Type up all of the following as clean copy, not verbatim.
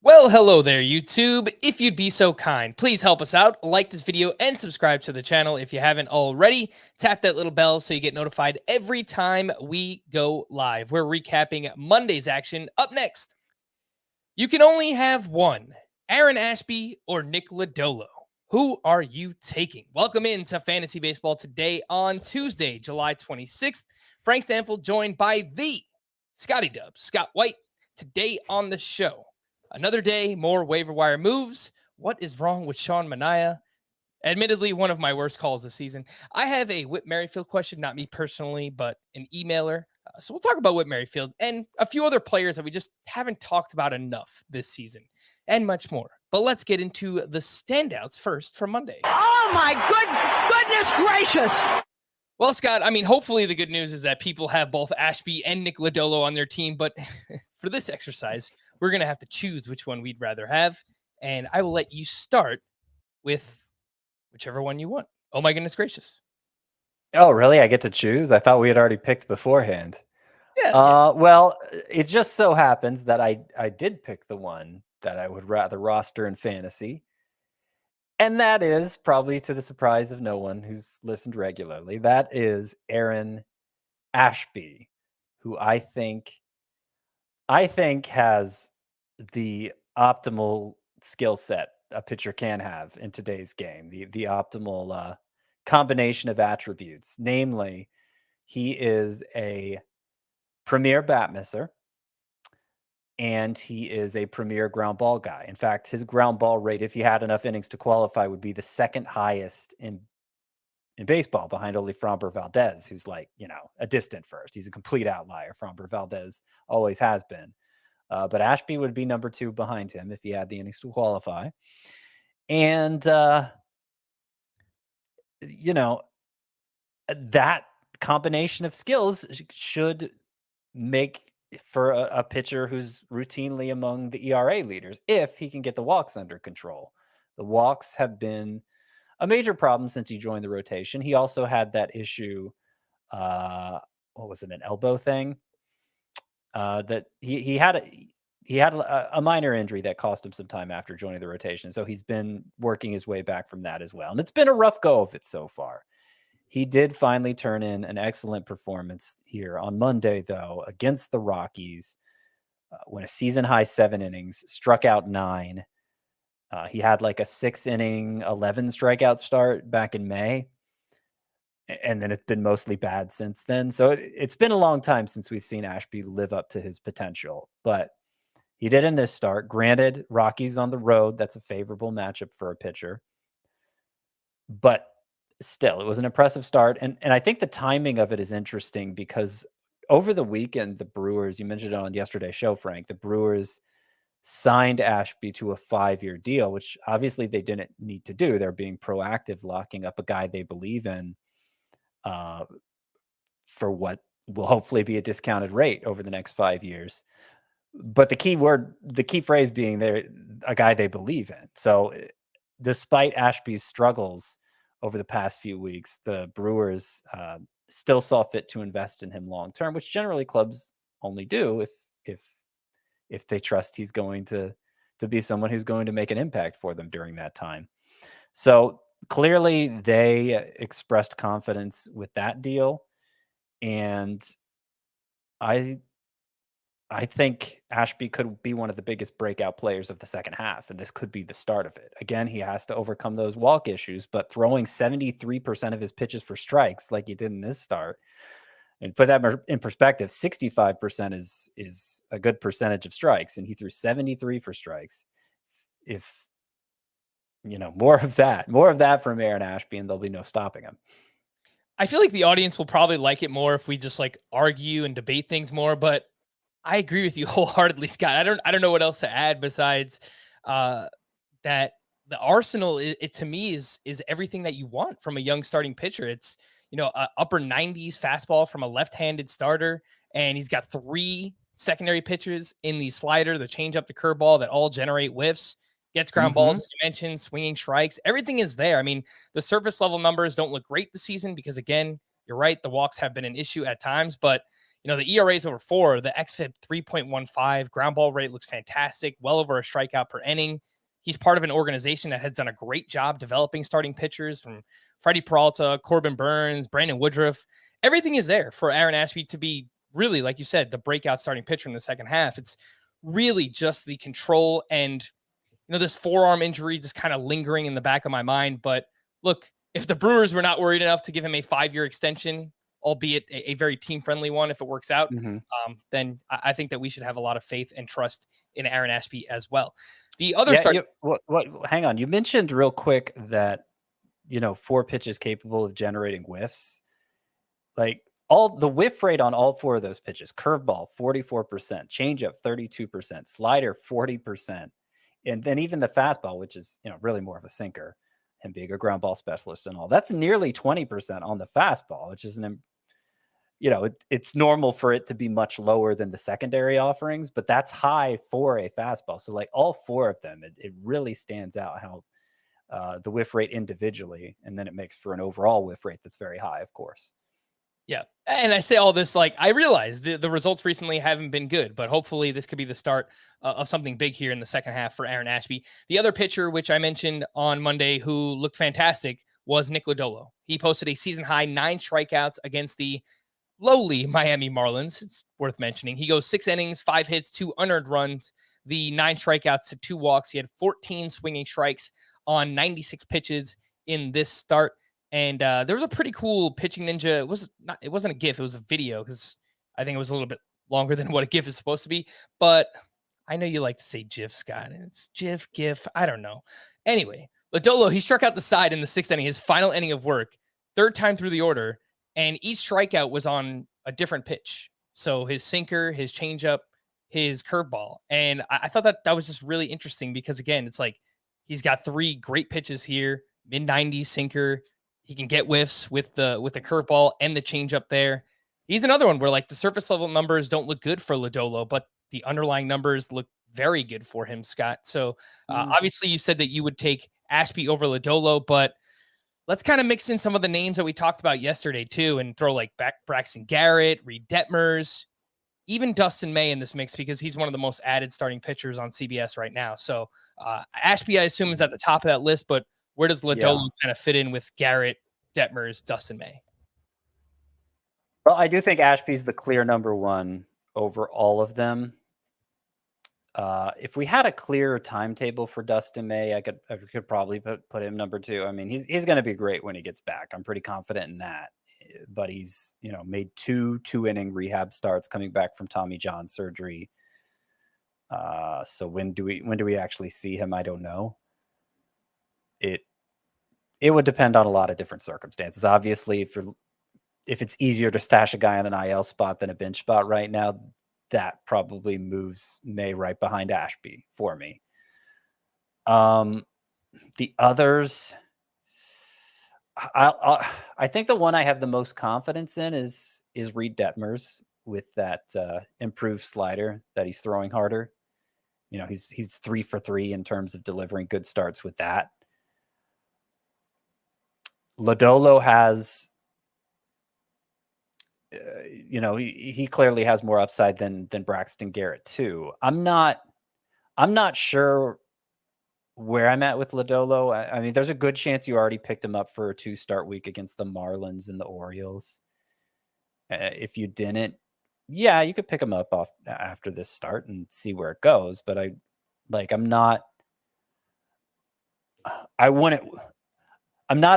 Well, hello there, YouTube. If you'd be so kind, please help us out. Like this video and subscribe to the channel if you haven't already. Tap that little bell so you get notified every time we go live. We're recapping Monday's action. Up next, you can only have one, Aaron Ashby or Nick Lodolo. Who are you taking? Welcome into Fantasy Baseball today on Tuesday, July 26th. Frank Stampfl joined by the Scotty Dubs, Scott White, today on the show. Another day, more waiver wire moves. What is wrong with Sean Manaea? Admittedly, one of my worst calls this season. I have a Whit Merrifield question, not me personally, but an emailer. So we'll talk about Whit Merrifield and a few other players that we just haven't talked about enough this season and much more. But let's get into the standouts first for Monday. Oh my goodness gracious. Well, Scott, I mean, hopefully the good news is that people have both Ashby and Nick Lodolo on their team, but for this exercise, we're going to have to choose which one we'd rather have, and I will let you start with whichever one you want. Oh my goodness gracious. Oh, really? I get to choose? I thought we had already picked beforehand. Yeah. Well, it just so happens that I did pick the one that I would rather roster in fantasy. And that is, probably to the surprise of no one who's listened regularly, that is Aaron Ashby, who I think has the optimal skill set a pitcher can have in today's game, the optimal combination of attributes. Namely, he is a premier bat misser, and he is a premier ground ball guy. In fact, his ground ball rate, if he had enough innings to qualify, would be the second highest in baseball, behind only Framber Valdez, who's like, a distant first. He's a complete outlier. Framber Valdez always has been. But Ashby would be number 2 behind him if he had the innings to qualify. And, that combination of skills should make for a pitcher who's routinely among the ERA leaders if he can get the walks under control. The walks have been a major problem since he joined the rotation. He also had that issue, what was it, an elbow thing? That he had a minor injury that cost him some time after joining the rotation. So he's been working his way back from that as well. And it's been a rough go of it so far. He did finally turn in an excellent performance here on Monday, though, against the Rockies. Went a season-high 7 innings, struck out 9. He had like a 6-inning, 11 strikeout start back in May. And then it's been mostly bad since then. So it's been a long time since we've seen Ashby live up to his potential. But he did in this start. Granted, Rockies on the road, that's a favorable matchup for a pitcher. But still, it was an impressive start. And I think the timing of it is interesting because over the weekend, the Brewers, you mentioned it on yesterday's show, Frank, the Brewers signed Ashby to a 5-year deal, which obviously they didn't need to do. They're being proactive, locking up a guy they believe in for what will hopefully be a discounted rate over the next 5 years. But the key phrase being there, a guy they believe in. So despite Ashby's struggles over the past few weeks, the Brewers still saw fit to invest in him long term, which generally clubs only do if they trust he's going to be someone who's going to make an impact for them during that time. So clearly they expressed confidence with that deal. And I think Ashby could be one of the biggest breakout players of the second half, and this could be the start of it. Again, he has to overcome those walk issues, but throwing 73% of his pitches for strikes like he did in this start, and put that in perspective, 65% is a good percentage of strikes, and he threw 73 for strikes. If, more of that from Aaron Ashby, and there'll be no stopping him. I feel like the audience will probably like it more if we just like argue and debate things more, but I agree with you wholeheartedly, Scott. I don't know what else to add besides that the arsenal to me is everything that you want from a young starting pitcher. It's, upper 90s fastball from a left-handed starter, and he's got 3 secondary pitches in the slider, the changeup, the curveball that all generate whiffs. Gets ground balls, as you mentioned, swinging strikes. Everything is there. I mean, the surface level numbers don't look great this season because, again, you're right, the walks have been an issue at times, but You know, the ERA is over 4, the xFIP 3.15, ground ball rate looks fantastic, well over a strikeout per inning. He's part of an organization that has done a great job developing starting pitchers, from Freddie Peralta, Corbin Burns, Brandon Woodruff. Everything is there for Aaron Ashby to be really, like you said, the breakout starting pitcher in the second half. It's really just the control and, you know, this forearm injury just kind of lingering in the back of my mind. But look, if the Brewers were not worried enough to give him a 5-year extension, albeit a very team-friendly one, if it works out, then I think that we should have a lot of faith and trust in Aaron Ashby as well. The other hang on. You mentioned real quick that, you know, 4 pitches capable of generating whiffs. Like, all the whiff rate on all 4 of those pitches: curveball 44%, changeup 32%, slider 40%, and then even the fastball, which is, you know, really more of a sinker, him being a ground ball specialist and all, that's nearly 20% on the fastball, which is you know, it's normal for it to be much lower than the secondary offerings, but that's high for a fastball. So like all 4 of them, it really stands out how the whiff rate individually, and then it makes for an overall whiff rate that's very high, of course. Yeah. And I say all this, like, I realize the results recently haven't been good, but hopefully this could be the start of something big here in the second half for Aaron Ashby. The other pitcher, which I mentioned on Monday, who looked fantastic, was Nick Lodolo. He posted a season high 9 strikeouts against the lowly Miami Marlins. It's worth mentioning. He goes 6 innings, 5 hits, 2 unearned runs, the 9 strikeouts to 2 walks. He had 14 swinging strikes on 96 pitches in this start. And there was a pretty cool pitching ninja. It wasn't a GIF. It was a video, because I think it was a little bit longer than what a GIF is supposed to be. But I know you like to say GIF, Scott. And it's GIF. I don't know. Anyway, Lodolo, he struck out the side in the 6th inning, his final inning of work, 3rd time through the order. And each strikeout was on a different pitch. So his sinker, his changeup, his curveball. And I thought that was just really interesting, because, again, it's like he's got 3 great pitches here, mid-90s sinker. He can get whiffs with the curveball and the changeup there. He's another one where, like, the surface level numbers don't look good for Lodolo, but the underlying numbers look very good for him, Scott. So obviously you said that you would take Ashby over Lodolo, but let's kind of mix in some of the names that we talked about yesterday too, and throw like Braxton Garrett, Reed Detmers, even Dustin May in this mix, because he's one of the most added starting pitchers on CBS right now. So Ashby, I assume, is at the top of that list, but where does Lodolo kind of fit in with Garrett, Detmers, Dustin May? Well, I do think Ashby's the clear number 1 over all of them. If we had a clearer timetable for Dustin May, I could probably put him number 2. I mean, he's going to be great when he gets back. I'm pretty confident in that. But he's, you know, made 2 2-inning rehab starts coming back from Tommy John surgery. So when do we actually see him? I don't know. It would depend on a lot of different circumstances. Obviously, if it's easier to stash a guy on an IL spot than a bench spot right now, that probably moves May right behind Ashby for me. The others, I think the one I have the most confidence in is Reed Detmers, with that improved slider that he's throwing harder. You know, he's 3 for 3 in terms of delivering good starts with that. Lodolo has, you know, he clearly has more upside than Braxton Garrett too. I'm not sure where I'm at with Lodolo. I mean, there's a good chance you already picked him up for a 2-start week against the Marlins and the Orioles. If you didn't, yeah, you could pick him up off after this start and see where it goes. But I'm not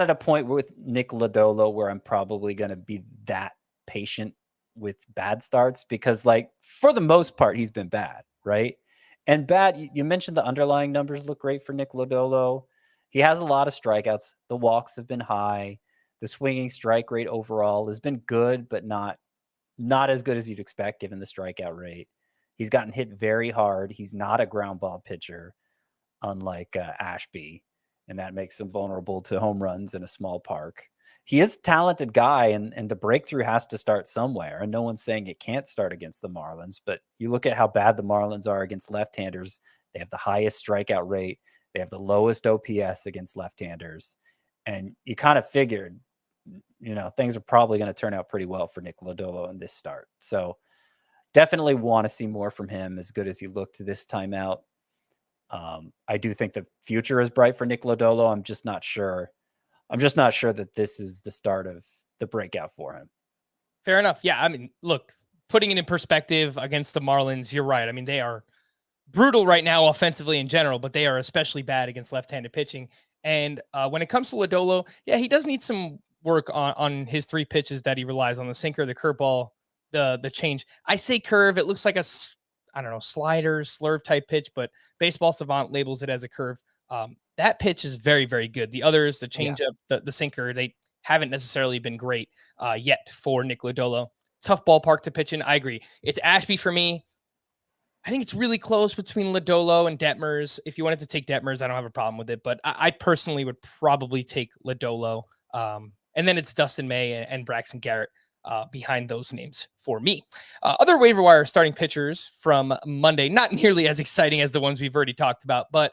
at a point with Nick Lodolo where I'm probably going to be that patient with bad starts, because, like, for the most part, he's been bad, right? And bad, you mentioned the underlying numbers look great for Nick Lodolo. He has a lot of strikeouts. The walks have been high. The swinging strike rate overall has been good, but not as good as you'd expect given the strikeout rate. He's gotten hit very hard. He's not a ground ball pitcher, unlike Ashby, and that makes him vulnerable to home runs in a small park. He is a talented guy, and the breakthrough has to start somewhere. And no one's saying it can't start against the Marlins, but you look at how bad the Marlins are against left-handers. They have the highest strikeout rate. They have the lowest OPS against left-handers. And you kind of figured, things are probably going to turn out pretty well for Nick Lodolo in this start. So definitely want to see more from him, as good as he looked this time out. I do think the future is bright for Nick Lodolo. I'm just not sure that this is the start of the breakout for him. Fair enough. Yeah. I mean, look, putting it in perspective against the Marlins, you're right. I mean, they are brutal right now offensively in general, but they are especially bad against left-handed pitching. And when it comes to Lodolo, yeah, he does need some work on his 3 pitches that he relies on: the sinker, the curveball, the change. I say curve. It looks like I don't know, slider, slurve type pitch, but Baseball Savant labels it as a curve. That pitch is very, very good. The others, the changeup, the sinker, they haven't necessarily been great yet for Nick Lodolo. Tough ballpark to pitch in. I agree. It's Ashby for me. I think it's really close between Lodolo and Detmers. If you wanted to take Detmers, I don't have a problem with it, but I personally would probably take Lodolo. And then it's Dustin May and Braxton Garrett behind those names for me. Other waiver wire starting pitchers from Monday, not nearly as exciting as the ones we've already talked about, but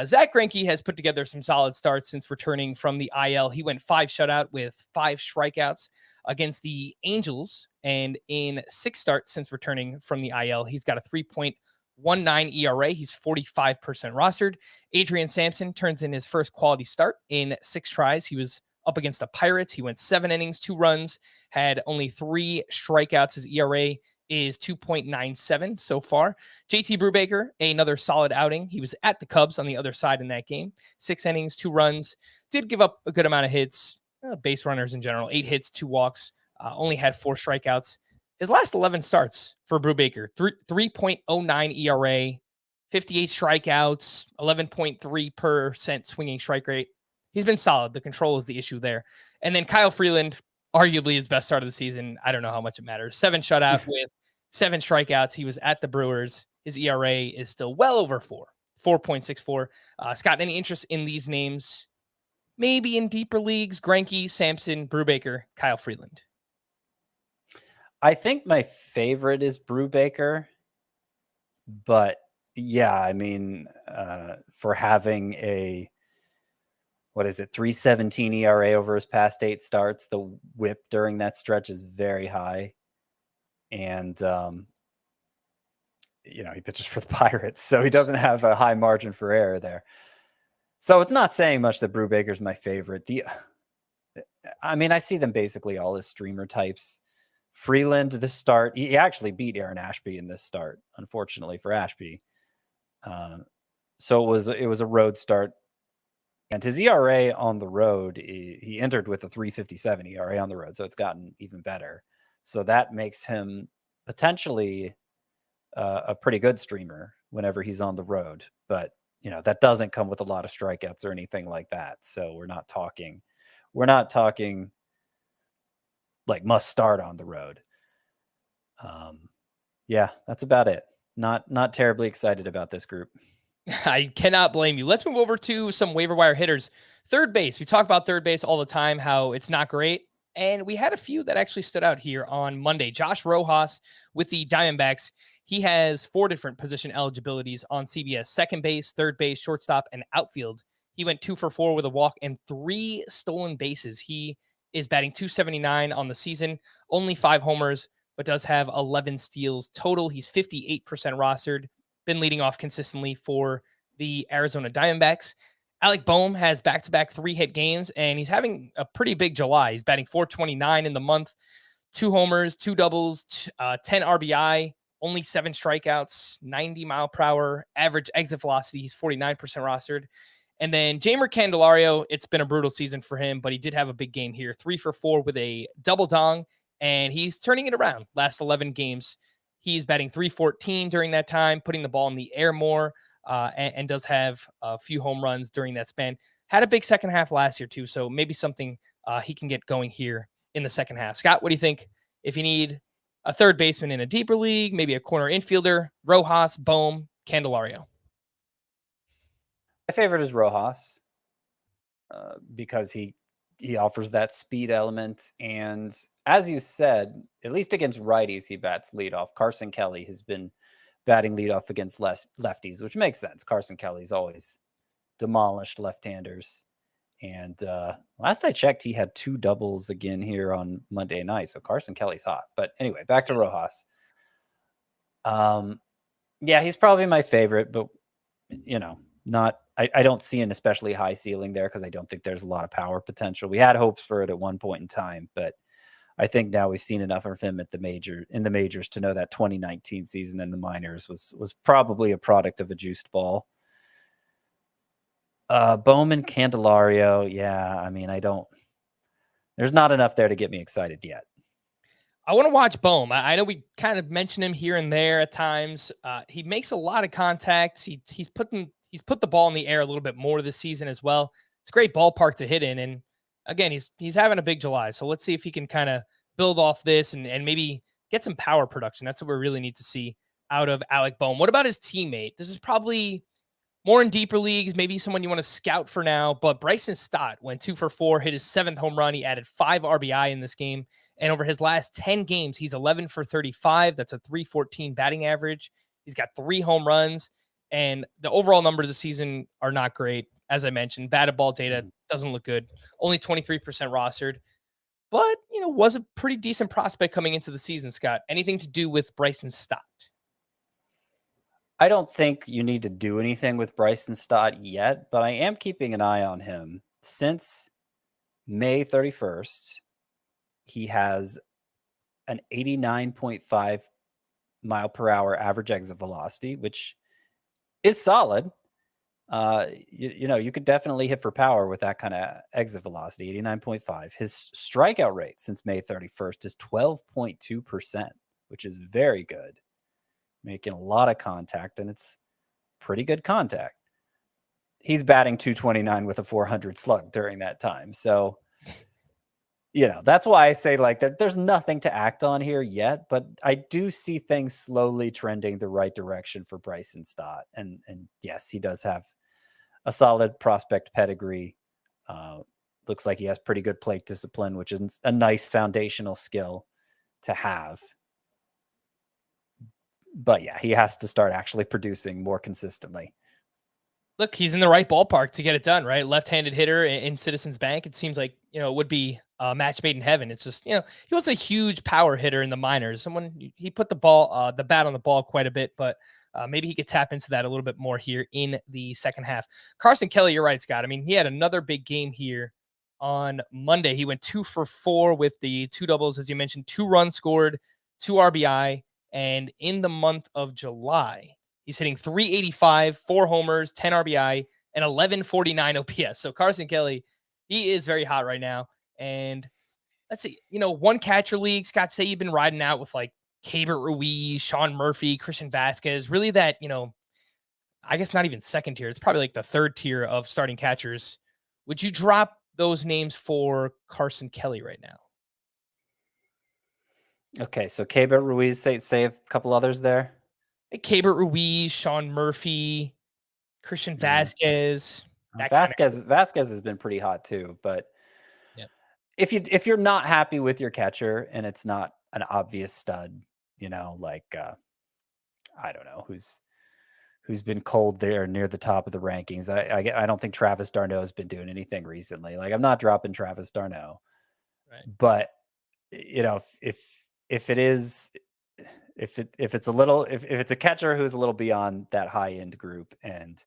Zach Greinke has put together some solid starts since returning from the IL. He went 5 shutout with 5 strikeouts against the Angels, and in 6 starts since returning from the IL, he's got a 3.19 ERA. He's 45% rostered. Adrian Sampson turns in his first quality start in 6 tries. He was up against the Pirates. He went 7 innings, 2 runs, had only 3 strikeouts. His ERA is 2.97 so far. JT Brubaker, another solid outing. He was at the Cubs on the other side in that game. 6 innings, 2 runs, did give up a good amount of hits, base runners in general, 8 hits, 2 walks, only had 4 strikeouts. His last 11 starts for Brubaker, 3.09 ERA, 58 strikeouts, 11.3% swinging strike rate. He's been solid. The control is the issue there. And then Kyle Freeland, arguably his best start of the season. I don't know how much it matters. 7 shutout with 7 strikeouts. He was at the Brewers. His ERA is still well over 4.64. Scott, any interest in these names? Maybe in deeper leagues: Greinke, Sampson, Brubaker, Kyle Freeland. I think my favorite is Brubaker, but yeah, I mean, for having a 3.17 ERA over his past 8 starts, the whip during that stretch is very high. And, he pitches for the Pirates, so he doesn't have a high margin for error there. So it's not saying much that Brubaker's my favorite. I see them basically all as streamer types. Freeland, this start, he actually beat Aaron Ashby in this start, unfortunately for Ashby. So it was a road start. And his ERA on the road, he entered with a 3.57 ERA on the road, so it's gotten even better. So that makes him potentially a pretty good streamer whenever he's on the road. But, that doesn't come with a lot of strikeouts or anything like that. So we're not talking like must start on the road. Yeah, that's about it. Not terribly excited about this group. I cannot blame you. Let's move over to some waiver wire hitters. Third base. We talk about third base all the time, how it's not great. And we had a few that actually stood out here on Monday. Josh Rojas with the Diamondbacks. He has 4 different position eligibilities on CBS: second base, third base, shortstop, and outfield. He went 2 for 4 with a walk and 3 stolen bases. He is batting .279 on the season, only 5 homers, but does have 11 steals total. He's 58% rostered, been leading off consistently for the Arizona Diamondbacks. Alec Boehm has back-to-back 3-hit games, and he's having a pretty big July. He's batting .429 in the month, 2 homers, 2 doubles, 10 RBI, only 7 strikeouts, 90-mile-per-hour average exit velocity. He's 49% rostered. And then Jeimer Candelario, it's been a brutal season for him, but he did have a big game here. 3 for 4 with a double dong, and he's turning it around. Last 11 games, he's batting .314 during that time, putting the ball in the air more, and does have a few home runs during that span. Had a big second half last year, too, so maybe something he can get going here in the second half. Scott, what do you think? If you need a third baseman in a deeper league, maybe a corner infielder: Rojas, Boehm, Candelario. My favorite is Rojas because he offers that speed element. And as you said, at least against righties, he bats leadoff. Carson Kelly has been batting leadoff against lefties, which makes sense. Carson Kelly's always demolished left-handers. And last I checked, he had 2 doubles again here on Monday night. So Carson Kelly's hot. But anyway, back to Rojas. Yeah, he's probably my favorite, but not. I don't see an especially high ceiling there because I don't think there's a lot of power potential. We had hopes for it at one point in time, but I think now we've seen enough of him in the majors to know that 2019 season in the minors was probably a product of a juiced ball. Bowman, Candelario, yeah. I mean, there's not enough there to get me excited yet. I want to watch Bohm. I know we kind of mention him here and there at times. He makes a lot of contacts. He's put the ball in the air a little bit more this season as well. It's a great ballpark to hit in. And again, he's having a big July. So let's see if he can kind of build off this and maybe get some power production. That's what we really need to see out of Alec Bohm. What about his teammate? This is probably more in deeper leagues, maybe someone you want to scout for now. But Bryson Stott went 2 for 4, hit his 7th home run. He added 5 RBI in this game. And over his last 10 games, he's 11 for 35. That's a 314 batting average. He's got 3 home runs. And the overall numbers this season are not great. As I mentioned, batted ball data doesn't look good. Only 23% rostered. But, was a pretty decent prospect coming into the season, Scott. Anything to do with Bryson Stott? I don't think you need to do anything with Bryson Stott yet, but I am keeping an eye on him. Since May 31st, he has an 89.5 mile per hour average exit velocity, which is solid. You could definitely hit for power with that kind of exit velocity, 89.5. His strikeout rate since May 31st is 12.2%, which is very good. Making a lot of contact, and it's pretty good contact. He's batting .229 with a 400 slug during that time. So, that's why I say there's nothing to act on here yet, but I do see things slowly trending the right direction for Bryson Stott. And yes, he does have a solid prospect pedigree. Looks like he has pretty good plate discipline, which is a nice foundational skill to have. But yeah, he has to start actually producing more consistently. Look, he's in the right ballpark to get it done, right? Left-handed hitter in Citizens Bank. It seems like, it would be a match made in heaven. It's just, he wasn't a huge power hitter in the minors. He put the bat on the ball quite a bit, but maybe he could tap into that a little bit more here in the second half. Carson Kelly, you're right, Scott. I mean, he had another big game here on Monday. He went 2 for 4 with the 2 doubles, as you mentioned, 2 runs scored, 2 RBI. And in the month of July, he's hitting 385, 4 homers, 10 RBI, and 1149 OPS. So Carson Kelly, he is very hot right now. And let's see, one catcher league, Scott, say you've been riding out with like Keibert Ruiz, Sean Murphy, Christian Vasquez, really that, I guess not even second tier. It's probably like the third tier of starting catchers. Would you drop those names for Carson Kelly right now? Okay, so Keibert Ruiz, say a couple others there. Keibert Ruiz, Sean Murphy, Christian Vasquez. Vasquez has been pretty hot too, but if you're not happy with your catcher and it's not an obvious stud, I don't know who's been cold there near the top of the rankings. I don't think Travis d'Arnaud has been doing anything recently. I'm not dropping Travis d'Arnaud, right? But if it's a catcher who's a little beyond that high end group and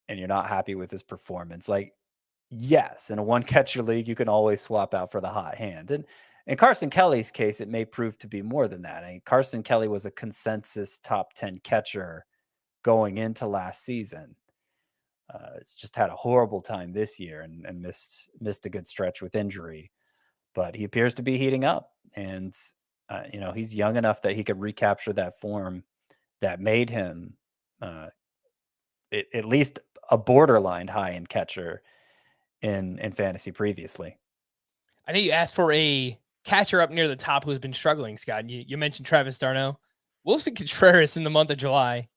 you're not happy with his performance, yes, in a one catcher league, you can always swap out for the hot hand. And in Carson Kelly's case, it may prove to be more than that. I mean, Carson Kelly was a consensus top 10 catcher going into last season. It's just had a horrible time this year and missed a good stretch with injury. But he appears to be heating up, and he's young enough that he could recapture that form that made him at least a borderline high-end catcher in fantasy previously. I know you asked for a catcher up near the top who's been struggling, Scott. You mentioned Travis d'Arnaud. Willson Contreras in the month of July,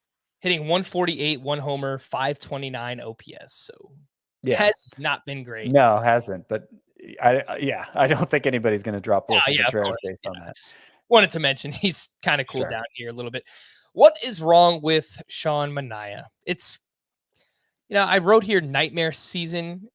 hitting 148, 1 homer, 529 OPS. So has not been great. No, hasn't. But I don't think anybody's going to drop Willson Contreras based on that. Wanted to mention he's kind of cooled down here a little bit. What is wrong with Sean Manaea? It's I wrote here nightmare season.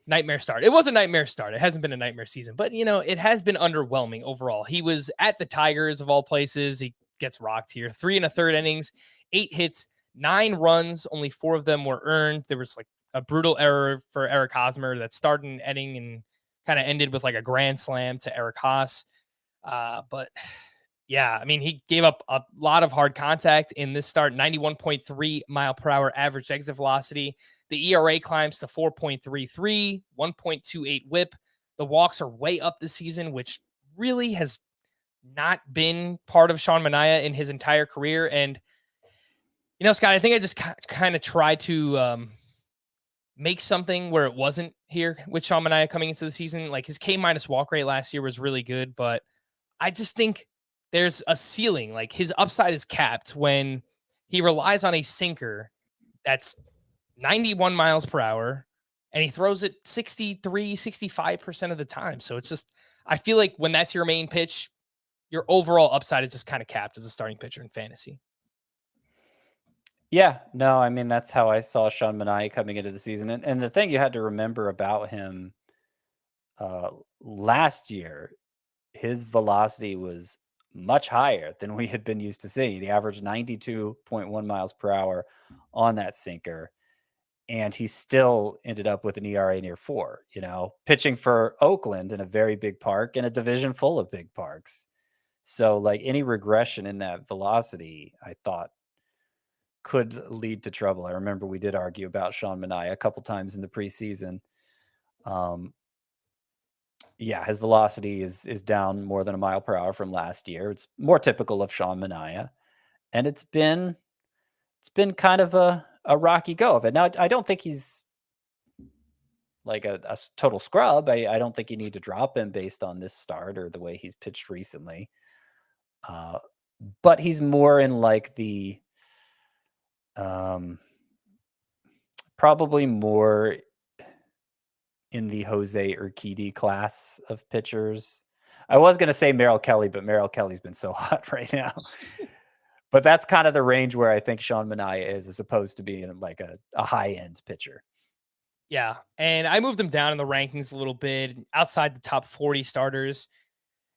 Nightmare start. It was a nightmare start. It hasn't been a nightmare season, but it has been underwhelming overall. He was at the Tigers of all places. He gets rocked here. 3 1/3 innings, 8 hits, 9 runs. Only 4 of them were earned. There was like a brutal error for Eric Hosmer that started an inning and kind of ended with like a grand slam to Eric Haas. But yeah, I mean, he gave up a lot of hard contact in this start, 91.3 mile per hour average exit velocity. The ERA climbs to 4.33, 1.28 whip. The walks are way up this season, which really has not been part of Sean Manaea in his entire career. And, Scott, I think I just kind of tried to make something where it wasn't here with Sean Manaea coming into the season. Like his K- walk rate last year was really good, but I just think there's a ceiling. Like his upside is capped when he relies on a sinker that's 91 miles per hour and he throws it 63, 65% of the time. So it's just, I feel like when that's your main pitch, your overall upside is just kind of capped as a starting pitcher in fantasy. Yeah, no, I mean, that's how I saw Sean Manaea coming into the season. And the thing you had to remember about him last year, his velocity was much higher than we had been used to seeing. He averaged 92.1 miles per hour on that sinker. And he still ended up with an ERA near 4, pitching for Oakland in a very big park and a division full of big parks. So like any regression in that velocity, I thought could lead to trouble. I remember we did argue about Sean Manaea a couple times in the preseason. Yeah, his velocity is down more than a mile per hour from last year. It's more typical of Sean Manaea, and it's been kind of a rocky go of it. Now, I don't think he's like a total scrub. I don't think you need to drop him based on this start or the way he's pitched recently. But he's more in like the probably more in the Jose Urquidy class of pitchers. I was going to say Merrill Kelly, but Merrill Kelly's been so hot right now. But that's kind of the range where I think Sean Manaea is, as opposed to being like a high-end pitcher. Yeah, and I moved him down in the rankings a little bit, outside the top 40 starters.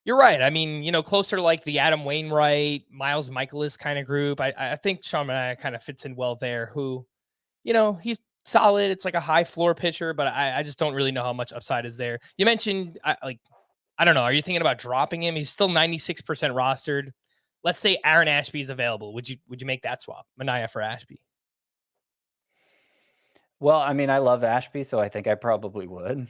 You're right. I mean, closer to like the Adam Wainwright, Miles Michaelis kind of group. I think Sean Manaea kind of fits in well there, who, he's solid. It's like a high floor pitcher, but I just don't really know how much upside is there. You mentioned, I don't know. Are you thinking about dropping him? He's still 96% rostered. Let's say Aaron Ashby is available. Would you make that swap, Manaea for Ashby? Well, I mean, I love Ashby, so I think I probably would.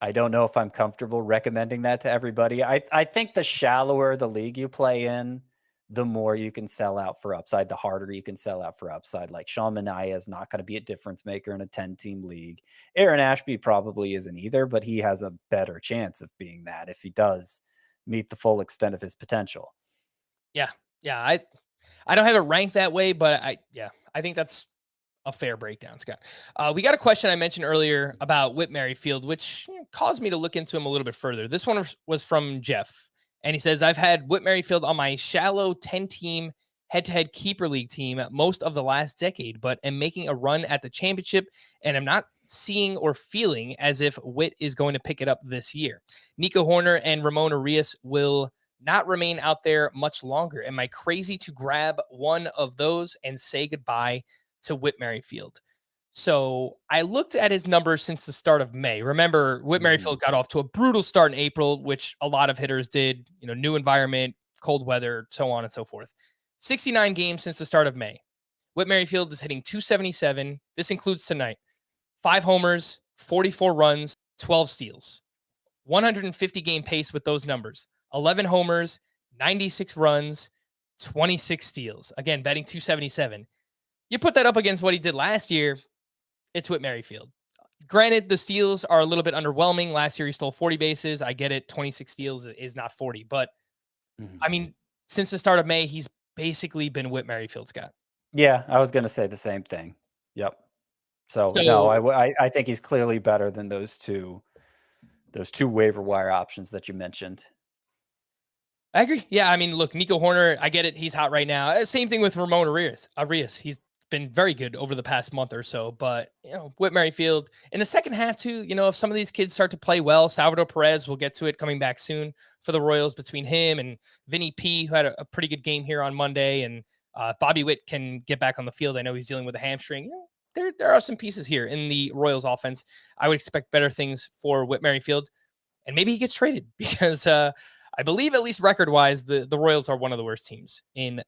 I don't know if I'm comfortable recommending that to everybody. I think the shallower the league you play in, the more you can sell out for upside, the harder you can sell out for upside. Like Sean Manaea is not going to be a difference maker in a 10-team league. Aaron Ashby probably isn't either, but he has a better chance of being that if he does meet the full extent of his potential. Yeah. I don't have it ranked that way, but I think that's a fair breakdown, Scott. We got a question I mentioned earlier about Whit Merrifield, which caused me to look into him a little bit further. This one was from Jeff, and he says, I've had Whit Merrifield on my shallow 10-team head-to-head keeper league team most of the last decade, but am making a run at the championship, and I'm not seeing or feeling as if Whit is going to pick it up this year. Nico Horner and Ramon Arias will not remain out there much longer. Am I crazy to grab one of those and say goodbye to Whit Merrifield? So I looked at his numbers since the start of May. Remember, Whit Merrifield got off to a brutal start in April, which a lot of hitters did, new environment, cold weather, so on and so forth. 69 games since the start of May. Whit Merrifield is hitting 277. This includes tonight. 5 homers, 44 runs, 12 steals. 150 game pace with those numbers. 11 homers, 96 runs, 26 steals. Again, batting 277. You put that up against what he did last year, it's Whit Merrifield. Granted, the steals are a little bit underwhelming. Last year, he stole 40 bases. I get it. 26 steals is not 40. But, I mean, since the start of May, he's basically been Whit Merrifield, Scott. Yeah, I was going to say the same thing. Yep. So no, I think he's clearly better than those two waiver wire options that you mentioned. I agree. Yeah, I mean, look, Nico Horner, I get it. He's hot right now. Same thing with Ramon Arias. He's been very good over the past month or so. But, Whit Merrifield in the second half too, if some of these kids start to play well, Salvador Perez, we'll get to it coming back soon for the Royals between him and Vinny P, who had a pretty good game here on Monday. And Bobby Witt can get back on the field. I know he's dealing with a hamstring. There are some pieces here in the Royals offense. I would expect better things for Whit Merrifield, and maybe he gets traded because I believe, at least record-wise, the Royals are one of the worst teams in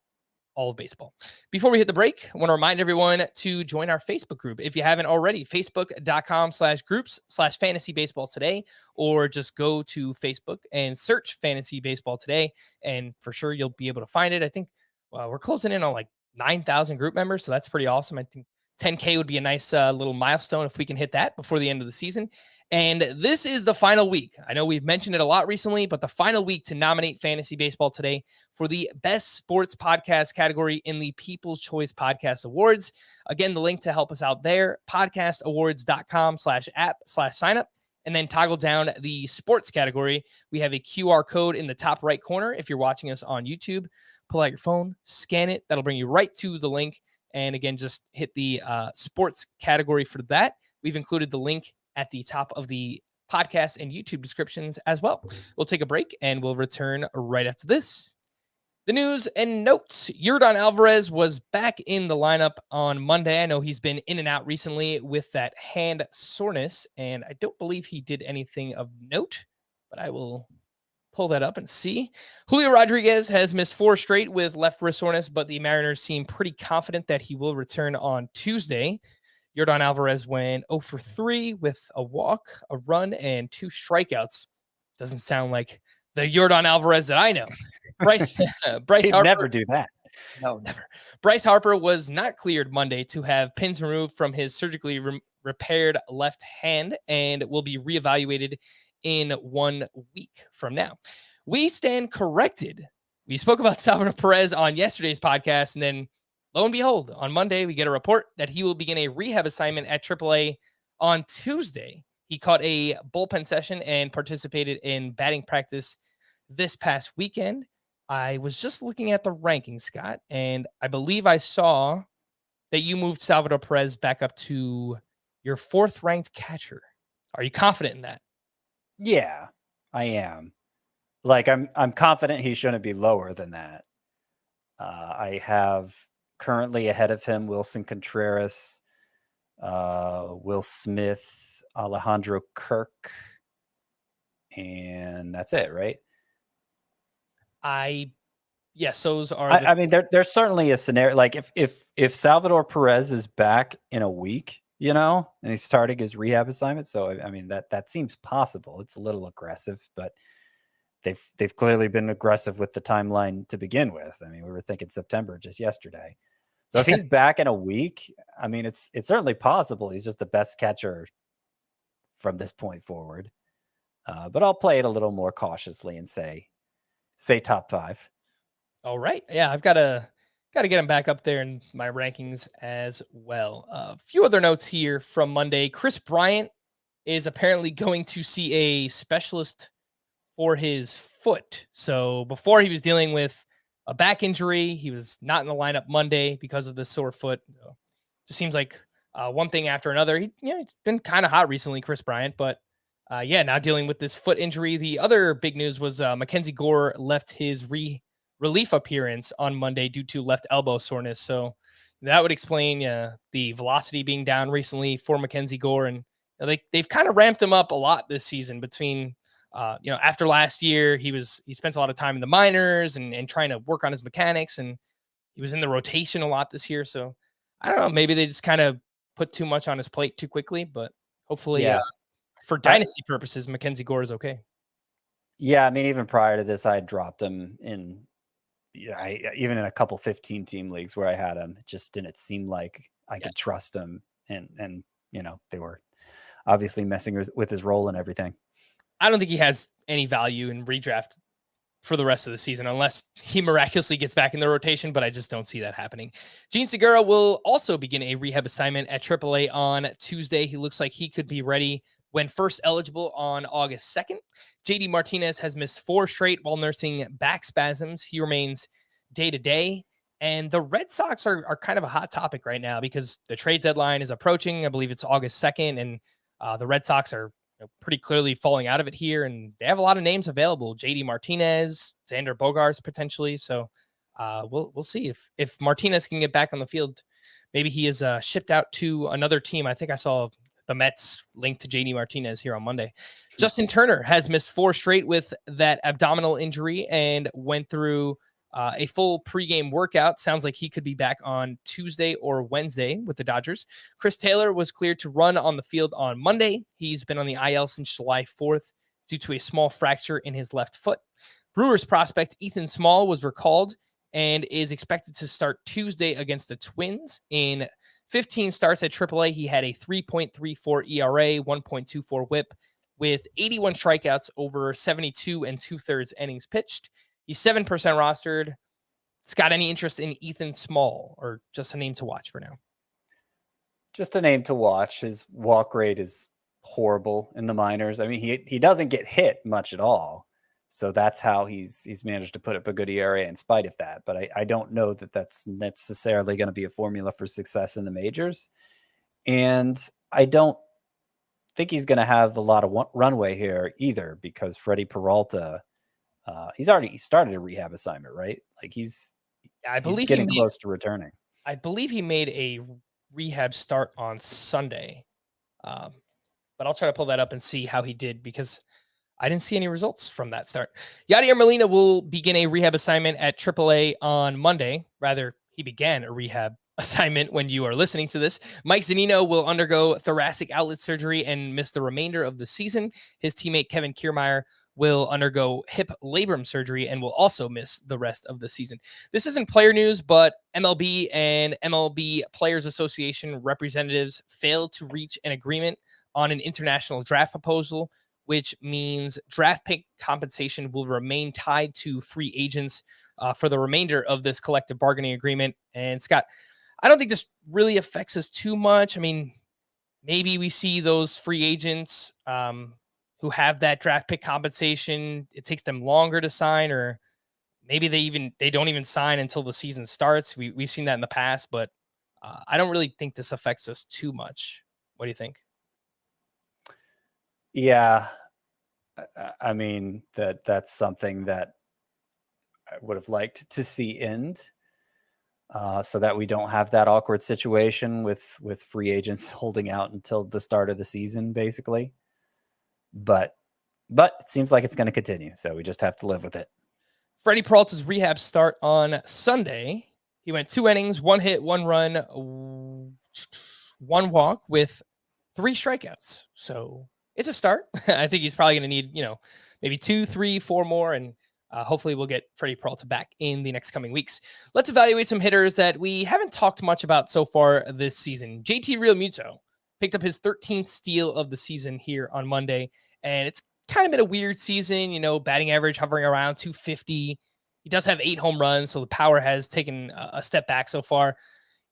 all of baseball. Before we hit the break, I want to remind everyone to join our Facebook group. If you haven't already, facebook.com/groups/fantasy baseball today, or just go to Facebook and search fantasy baseball today. And for sure, you'll be able to find it. I think we're closing in on like 9,000 group members. So that's pretty awesome. I think 10K would be a nice little milestone if we can hit that before the end of the season. And this is the final week. I know we've mentioned it a lot recently, but the final week to nominate Fantasy Baseball Today for the Best Sports Podcast category in the People's Choice Podcast Awards. Again, the link to help us out there, podcastawards.com/app/signup, and then toggle down the sports category. We have a QR code in the top right corner. If you're watching us on YouTube, pull out your phone, scan it. That'll bring you right to the link. And again, just hit the sports category for that. We've included the link at the top of the podcast and YouTube descriptions as well. We'll take a break and we'll return right after this. The news and notes. Yordan Alvarez was back in the lineup on Monday. I know he's been in and out recently with that hand soreness, and I don't believe he did anything of note, but I will pull that up and see. Julio Rodriguez has missed 4 straight with left wrist soreness, but the Mariners seem pretty confident that he will return on Tuesday. Yordan Alvarez went 0 for 3 with a walk, a run, and 2 strikeouts. Doesn't sound like the Yordan Alvarez that I know. Bryce Harper never do that. No, never. Bryce Harper was not cleared Monday to have pins removed from his surgically repaired left hand and will be reevaluated in 1 week from now. We stand corrected. We spoke about Salvador Perez on yesterday's podcast, and then lo and behold, on Monday, we get a report that he will begin a rehab assignment at AAA on Tuesday. He caught a bullpen session and participated in batting practice this past weekend. I was just looking at the rankings, Scott, and I believe I saw that you moved Salvador Perez back up to your 4th ranked catcher. Are you confident in that? Yeah, I am. Like, I'm confident he shouldn't be lower than that. I have currently ahead of him Wilson Contreras, Will Smith, Alejandro Kirk, and that's it, right? Yes, those are. I mean, there's certainly a scenario like if Salvador Perez is back in a week, and he's starting his rehab assignment. So I mean that seems possible. It's a little aggressive, but they've clearly been aggressive with the timeline to begin with. I mean, we were thinking September just yesterday. So if he's back in a week, I mean, it's certainly possible. He's just the best catcher from this point forward. But I'll play it a little more cautiously and say top 5. All right. Yeah, I've got to get him back up there in my rankings as well. A few other notes here from Monday. Chris Bryant is apparently going to see a specialist for his foot. So before he was dealing with a back injury, he was not in the lineup Monday because of the sore foot. Just seems like one thing after another. It's been kind of hot recently, Chris Bryant, but now dealing with this foot injury. The other big news was Mackenzie Gore left his relief appearance on Monday due to left elbow soreness. So that would explain the velocity being down recently for Mackenzie Gore. And they've kind of ramped him up a lot this season between, after last year, he spent a lot of time in the minors and trying to work on his mechanics, and he was in the rotation a lot this year. So I don't know, maybe they just kind of put too much on his plate too quickly, but hopefully for dynasty purposes, Mackenzie Gore is okay. Yeah. I mean, even prior to this, I had dropped him in, even in a couple 15-team leagues where I had him. It just didn't seem like I could trust him. And they were obviously messing with his role and everything. I don't think he has any value in redraft for the rest of the season unless he miraculously gets back in the rotation, but I just don't see that happening. Gene Segura will also begin a rehab assignment at AAA on Tuesday. He looks like he could be ready when first eligible on August 2nd. JD Martinez has missed 4 straight while nursing back spasms. He remains day-to-day. And the Red Sox are kind of a hot topic right now because the trade deadline is approaching. I believe it's August 2nd, and the Red Sox are pretty clearly falling out of it here, and they have a lot of names available: JD Martinez, Xander Bogaerts potentially. So we'll see if Martinez can get back on the field. Maybe he is shipped out to another team. I think I saw the Mets linked to JD Martinez here on Monday. Justin Turner has missed 4 straight with that abdominal injury and went through a full pregame workout. Sounds like he could be back on Tuesday or Wednesday with the Dodgers. Chris Taylor was cleared to run on the field on Monday. He's been on the IL since July 4th due to a small fracture in his left foot. Brewers prospect Ethan Small was recalled and is expected to start Tuesday against the Twins. In 15 starts at AAA, he had a 3.34 ERA, 1.24 whip, with 81 strikeouts over 72 2/3 innings pitched. He's 7% rostered. Scott, any interest in Ethan Small, or just a name to watch for now? Just a name to watch. His walk rate is horrible in the minors. I mean, he doesn't get hit much at all. So that's how he's managed to put up a good ERA in spite of that. But I don't know that that's necessarily going to be a formula for success in the majors. And I don't think he's going to have a lot of runway here either, because Freddie Peralta, he's already started a rehab assignment, right? Like he's getting close to returning. I believe he made a rehab start on Sunday. But I'll try to pull that up and see how he did, because I didn't see any results from that start. Yadier Molina will begin a rehab assignment at AAA on Monday. Rather, he began a rehab assignment when you are listening to this. Mike Zunino will undergo thoracic outlet surgery and miss the remainder of the season. His teammate Kevin Kiermaier will undergo hip labrum surgery and will also miss the rest of the season. This isn't player news, but MLB and MLB Players Association representatives failed to reach an agreement on an international draft proposal, which means draft pick compensation will remain tied to free agents for the remainder of this collective bargaining agreement. And Scott, I don't think this really affects us too much. I mean, maybe we see those free agents who have that draft pick compensation, it takes them longer to sign, or maybe they don't even sign until the season starts. We've seen that in the past, but I don't really think this affects us too much. What do you think? Yeah, I mean, that's something that I would have liked to see end, so that we don't have that awkward situation with free agents holding out until the start of the season, basically. But it seems like it's going to continue, so we just have to live with it. Freddie Peralta's rehab start on Sunday. He went 2 innings, 1 hit, 1 run, 1 walk with 3 strikeouts. So it's a start. I think he's probably going to need, maybe 2, 3, 4 more, and hopefully we'll get Freddie Peralta back in the next coming weeks. Let's evaluate some hitters that we haven't talked much about so far this season. JT Realmuto picked up his 13th steal of the season here on Monday, and it's kind of been a weird season, batting average hovering around 250. He does have 8 home runs, so the power has taken a step back so far.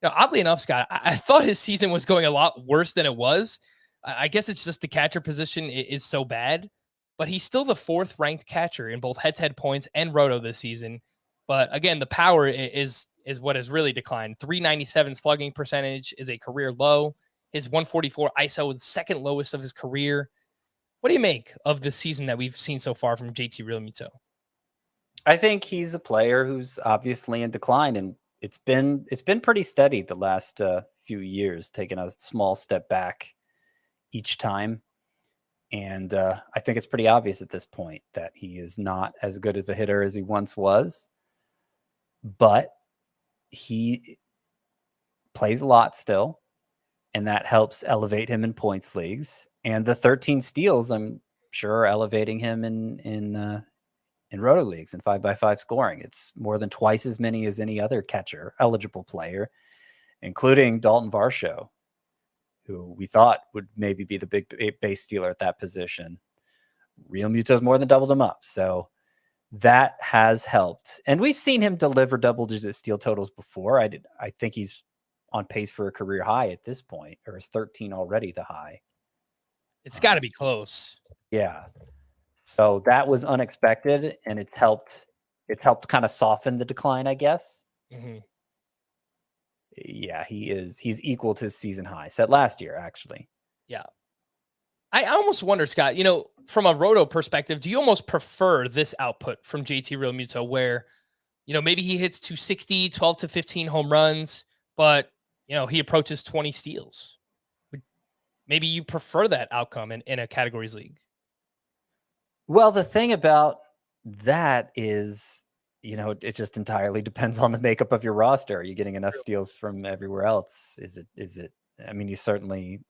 Oddly enough, Scott, I thought his season was going a lot worse than it was. I guess it's just the catcher position is so bad, but he's still the 4th ranked catcher in both head-to-head points and roto this season. But again, the power is what has really declined. 397 slugging percentage is a career low. His 144 ISO is second lowest of his career. What do you make of the season that we've seen so far from JT Realmuto? I think he's a player who's obviously in decline, and it's been pretty steady the last few years, taking a small step back each time. And I think it's pretty obvious at this point that he is not as good of a hitter as he once was, but he plays a lot still, and that helps elevate him in points leagues. And the 13 steals, I'm sure, are elevating him in roto leagues and 5x5 scoring. It's more than twice as many as any other catcher eligible player, including Dalton Varsho, who we thought would maybe be the big base stealer at that position. Realmuto's more than doubled him up. So that has helped. And we've seen him deliver double-digit steal totals before. I think he's on pace for a career high at this point, or is 13 already the high? It's got to be close. Yeah. So that was unexpected, and it's helped kind of soften the decline, I guess. Mm-hmm. yeah, he's equal to his season high set last year, actually. Yeah. I almost wonder, Scott, from a roto perspective, do you almost prefer this output from JT Realmuto where, maybe he hits 260, 12 to 15 home runs, but, he approaches 20 steals? Maybe you prefer that outcome in a categories league. Well, the thing about that is, it just entirely depends on the makeup of your roster. Are you getting enough steals from everywhere else? Is it, I mean, you certainly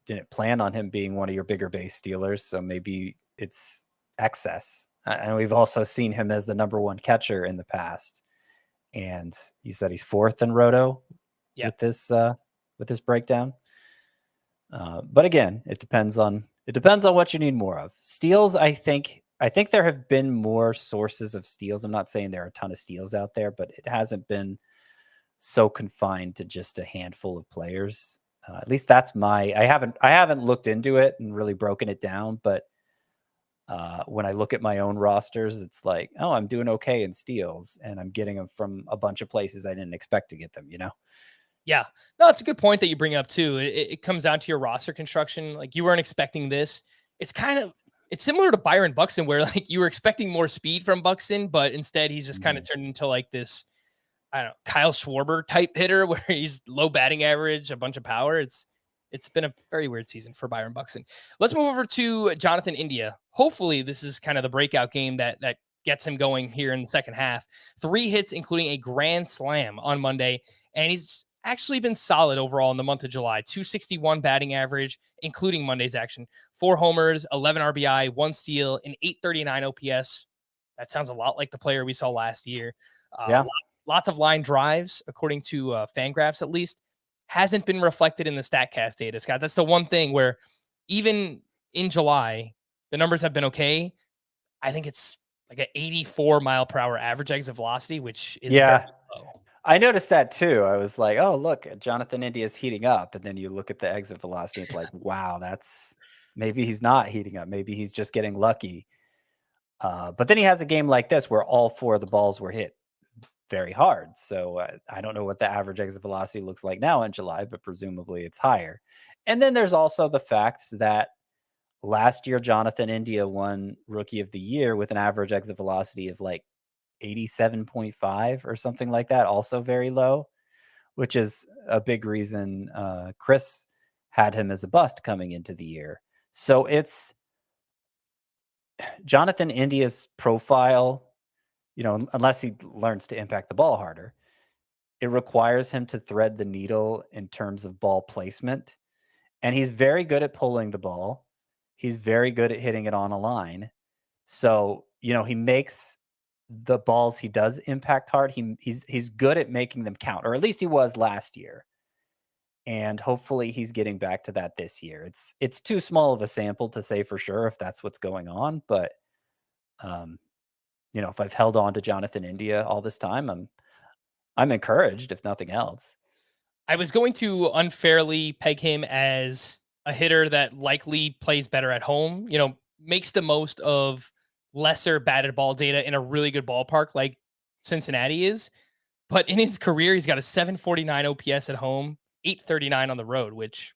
didn't plan on him being one of your bigger base stealers, so maybe it's excess. And we've also seen him as the number one catcher in the past. And you said he's fourth in roto with this breakdown. But again, it depends on what you need more of. Steals, I think there have been more sources of steals. I'm not saying there are a ton of steals out there, but it hasn't been so confined to just a handful of players. At least that's I haven't looked into it and really broken it down, but when I look at my own rosters, it's like, oh, I'm doing okay in steals, and I'm getting them from a bunch of places I didn't expect to get them, Yeah. No, it's a good point that you bring up too. It comes down to your roster construction. Like, you weren't expecting this. It's similar to Byron Buxton, where like you were expecting more speed from Buxton, but instead he's just kind of turned into like this, I don't know, Kyle Schwarber type hitter where he's low batting average, a bunch of power. It's been a very weird season for Byron Buxton. Let's move over to Jonathan India. Hopefully this is kind of the breakout game that gets him going here in the second half. 3 hits, including a grand slam on Monday, and he's actually been solid overall in the month of July. 261 batting average, including Monday's action. 4 homers, 11 RBI, 1 steal, and 839 OPS. That sounds a lot like the player we saw last year. Yeah. Lots of line drives, according to Fangraphs at least. Hasn't been reflected in the StatCast data, Scott. That's the one thing where even in July, the numbers have been okay. I think it's like an 84 mile per hour average exit velocity, which is very low. I noticed that too. I was like, oh, look, Jonathan India's heating up. And then you look at the exit velocity. It's like, wow, maybe he's not heating up. Maybe he's just getting lucky. But then he has a game like this where all 4 of the balls were hit very hard. So I don't know what the average exit velocity looks like now in July, but presumably it's higher. And then there's also the fact that last year, Jonathan India won Rookie of the Year with an average exit velocity of like 87.5 or something like that. Also very low, which is a big reason Chris had him as a bust coming into the year. So it's Jonathan India's profile, unless he learns to impact the ball harder, it requires him to thread the needle in terms of ball placement. And he's very good at pulling the ball. He's very good at hitting it on a line. So, he makes the balls he does impact hard. He's good at making them count, or at least he was last year. And hopefully he's getting back to that this year. It's too small of a sample to say for sure if that's what's going on, but if I've held on to Jonathan India all this time, I'm encouraged, if nothing else. I was going to unfairly peg him as a hitter that likely plays better at home, makes the most of lesser batted ball data in a really good ballpark like Cincinnati is. But in his career, he's got a 749 OPS at home, 839 on the road, which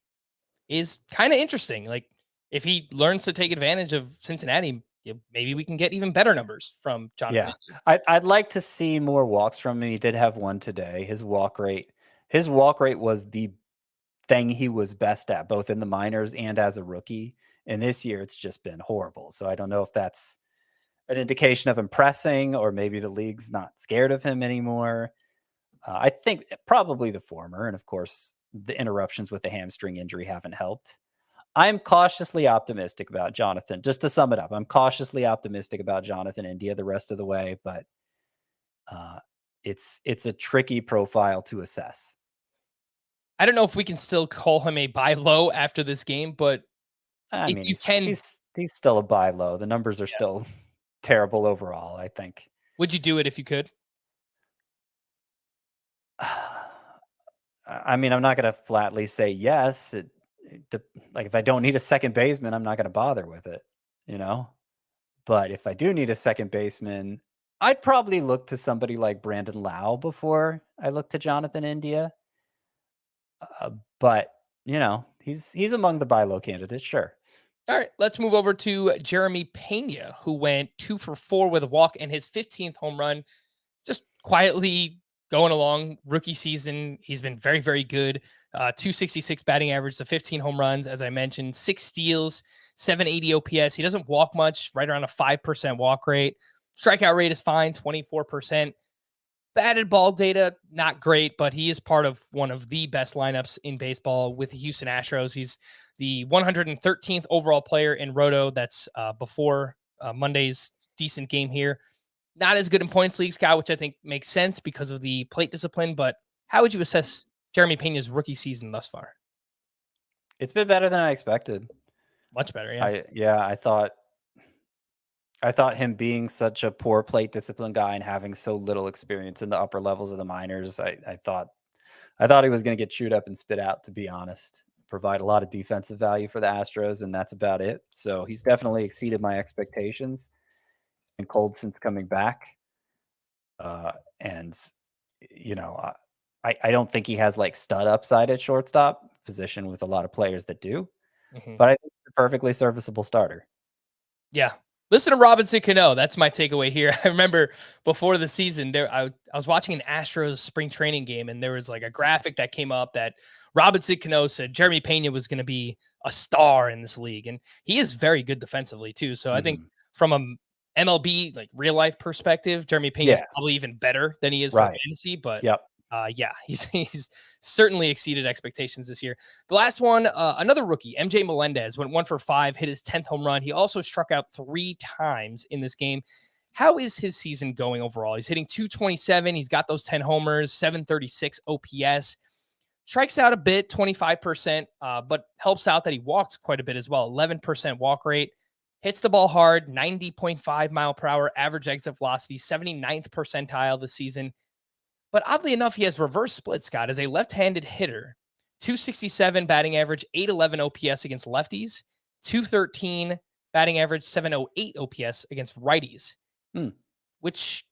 is kind of interesting. Like, if he learns to take advantage of Cincinnati, maybe we can get even better numbers from Jonathan. Yeah, I'd like to see more walks from him. He did have one today. His walk rate was the thing he was best at, both in the minors and as a rookie. And this year, it's just been horrible. So I don't know if that's an indication of impressing, or maybe the league's not scared of him anymore. I think probably the former. And of course, the interruptions with the hamstring injury haven't helped. I'm cautiously optimistic about Jonathan. Just to sum it up, I'm cautiously optimistic about Jonathan India the rest of the way, but it's a tricky profile to assess. I don't know if we can still call him a buy low after this game, but I mean, he's still a buy low. The numbers are still terrible overall, I think. Would you do it if you could? I mean, I'm not going to flatly say yes. Like, if I don't need a second baseman, I'm not going to bother with it, But if I do need a second baseman, I'd probably look to somebody like Brandon Lau before I look to Jonathan India. But he's among the buy low candidates, sure. All right, let's move over to Jeremy Pena, who went 2 for 4 with a walk and his 15th home run. Just quietly going along rookie season. He's been very, very good. 266 batting average to 15 home runs, as I mentioned, 6 steals, 780 OPS. He doesn't walk much, right around a 5% walk rate. Strikeout rate is fine, 24%. Batted ball data, not great, but he is part of one of the best lineups in baseball with the Houston Astros. He's the 113th overall player in Roto. That's before Monday's decent game here. Not as good in points league, Scott, which I think makes sense because of the plate discipline. But how would you assess Jeremy Pena's rookie season thus far? It's been better than I expected. Much better, yeah. I thought him being such a poor plate discipline guy and having so little experience in the upper levels of the minors, I thought he was going to get chewed up and spit out, to be honest. Provide a lot of defensive value for the Astros, and that's about it. So he's definitely exceeded my expectations. He's been cold since coming back. And I don't think he has like stud upside at shortstop position with a lot of players that do, but I think he's a perfectly serviceable starter. Yeah. Listen to Robinson Cano. That's my takeaway here. I remember before the season I was watching an Astros spring training game, and there was like a graphic that came up that Robinson Cano said Jeremy Pena was going to be a star in this league. And he is very good defensively too. So I think from a MLB, like real life perspective, Jeremy Pena is probably even better than he is for fantasy, but he's certainly exceeded expectations this year. The last one, another rookie, MJ Melendez, went 1 for 5, hit his 10th home run. He also struck out 3 times in this game. How is his season going overall? He's hitting 227. He's got those 10 homers, 736 OPS. Strikes out a bit, 25%, but helps out that he walks quite a bit as well. 11% walk rate. Hits the ball hard, 90.5 mile per hour average exit velocity, 79th percentile this season. But oddly enough, he has reverse split, Scott, as a left-handed hitter. 267 batting average, 811 OPS against lefties, 213 batting average, 708 OPS against righties, which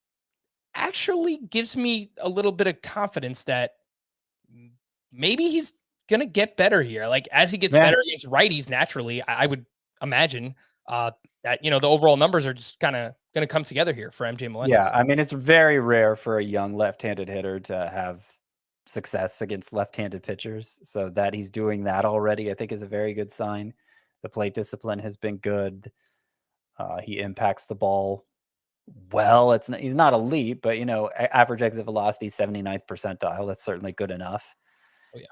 actually gives me a little bit of confidence that maybe he's going to get better here. Like as he gets better against righties naturally, I would imagine that, the overall numbers are just kind of going to come together here for MJ Melendez. Yeah, I mean, it's very rare for a young left-handed hitter to have success against left-handed pitchers. So that he's doing that already, I think, is a very good sign. The plate discipline has been good. He impacts the ball well. He's not elite, but average exit velocity 79th percentile. That's certainly good enough. Oh yeah,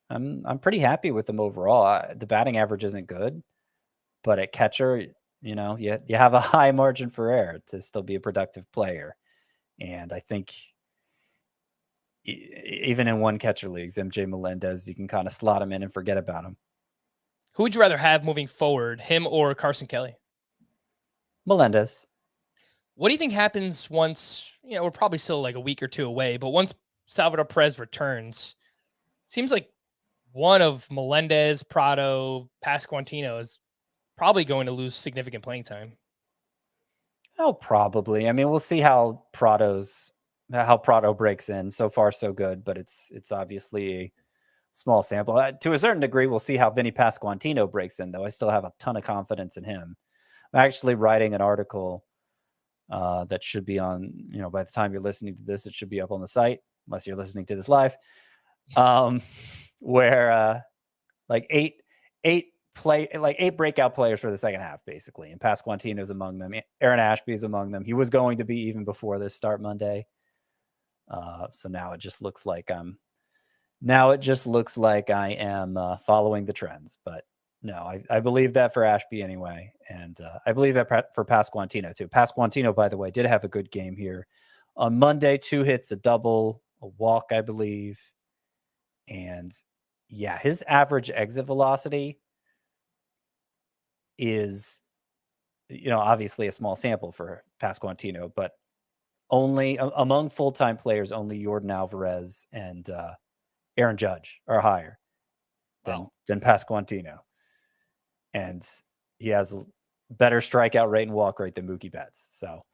and I'm pretty happy with him overall. The batting average isn't good, but at catcher, you have a high margin for error to still be a productive player. And I think even in one catcher leagues, MJ Melendez, you can kind of slot him in and forget about him. Who would you rather have moving forward, him or Carson Kelly? Melendez. What do you think happens once, we're probably still like a week or two away, but once Salvador Perez returns, seems like one of Melendez, Prado, Pasquantino is probably going to lose significant playing time. Oh, probably. I mean, we'll see how Prado breaks in. So far, so good, but it's obviously a small sample. To a certain degree, we'll see how Vinny Pasquantino breaks in, though. I still have a ton of confidence in him. I'm actually writing an article that should be on, by the time you're listening to this, it should be up on the site, unless you're listening to this live, where eight breakout players for the second half, basically. And Pasquantino's among them. Aaron Ashby's among them. He was going to be even before this start Monday. So now it just looks like I am following the trends, but no, I believe that for Ashby anyway. And I believe that for Pasquantino too. Pasquantino, by the way, did have a good game here on Monday. 2 hits, a double, a walk, I believe. And yeah, his average exit velocity is, obviously a small sample for Pasquantino, but only among full-time players, only Jordan Alvarez and Aaron Judge are higher than Pasquantino. And he has a better strikeout rate and walk rate than Mookie Betts. So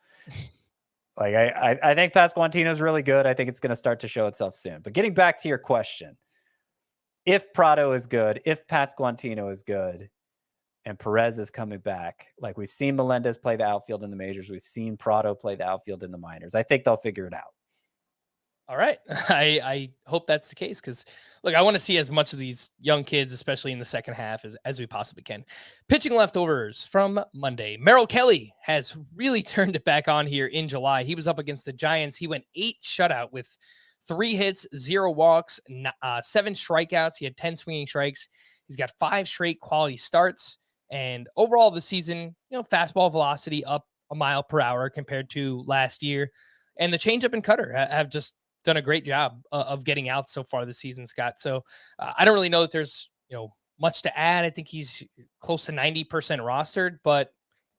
Like I think Pasquantino is really good. I think it's going to start to show itself soon. But getting back to your question, if Prado is good, if Pasquantino is good, and Perez is coming back, like we've seen Melendez play the outfield in the majors, we've seen Prado play the outfield in the minors. I think they'll figure it out. All right. I hope that's the case because, look, I want to see as much of these young kids, especially in the second half, as we possibly can. Pitching leftovers from Monday. Merrill Kelly has really turned it back on here in July. He was up against the Giants. He went 8 shutout with 3 hits, 0 walks, 7 strikeouts. He had 10 swinging strikes. He's got 5 straight quality starts. And overall this season, fastball velocity up a mile per hour compared to last year. And the changeup and cutter have just done a great job of getting out so far this season, Scott. So I don't really know that there's, much to add. I think he's close to 90% rostered, but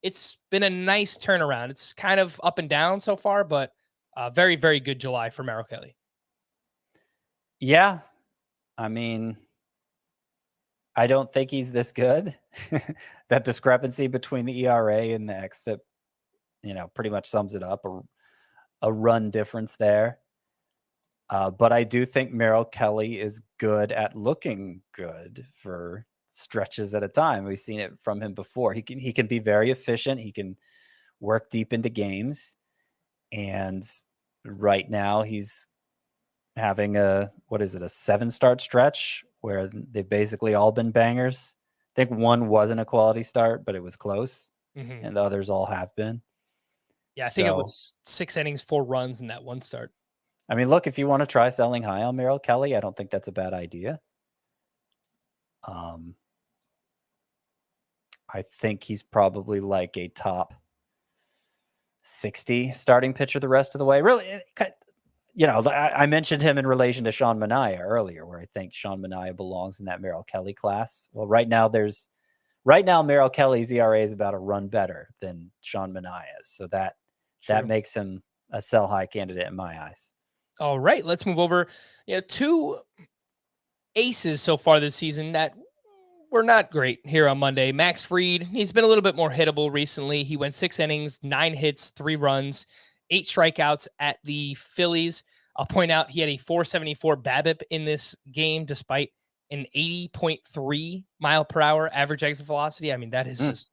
it's been a nice turnaround. It's kind of up and down so far, but very, very good July for Merrill Kelly. Yeah. I mean, I don't think he's this good. That discrepancy between the ERA and the xFIP, pretty much sums it up. A run difference there. But I do think Merrill Kelly is good at looking good for stretches at a time. We've seen it from him before. He can be very efficient. He can work deep into games. And right now he's having a 7-start stretch where they've basically all been bangers. I think one wasn't a quality start, but it was close. Mm-hmm. And the others all have been. Yeah, I think it was 6 innings, 4 runs in that one start. I mean, look, if you want to try selling high on Merrill Kelly, I don't think that's a bad idea. I think he's probably like a top 60 starting pitcher the rest of the way. Really, I mentioned him in relation to Sean Manaea earlier, where I think Sean Manaea belongs in that Merrill Kelly class. Well, right now Merrill Kelly's ERA is about a run better than Sean Manaea's. So that makes him a sell high candidate in my eyes. All right, let's move over. 2 aces so far this season that were not great here on Monday. Max Fried, he's been a little bit more hittable recently. He went 6 innings, 9 hits, 3 runs, 8 strikeouts at the Phillies. I'll point out he had a 474 BABIP in this game, despite an 80.3 mile per hour average exit velocity. I mean, that is just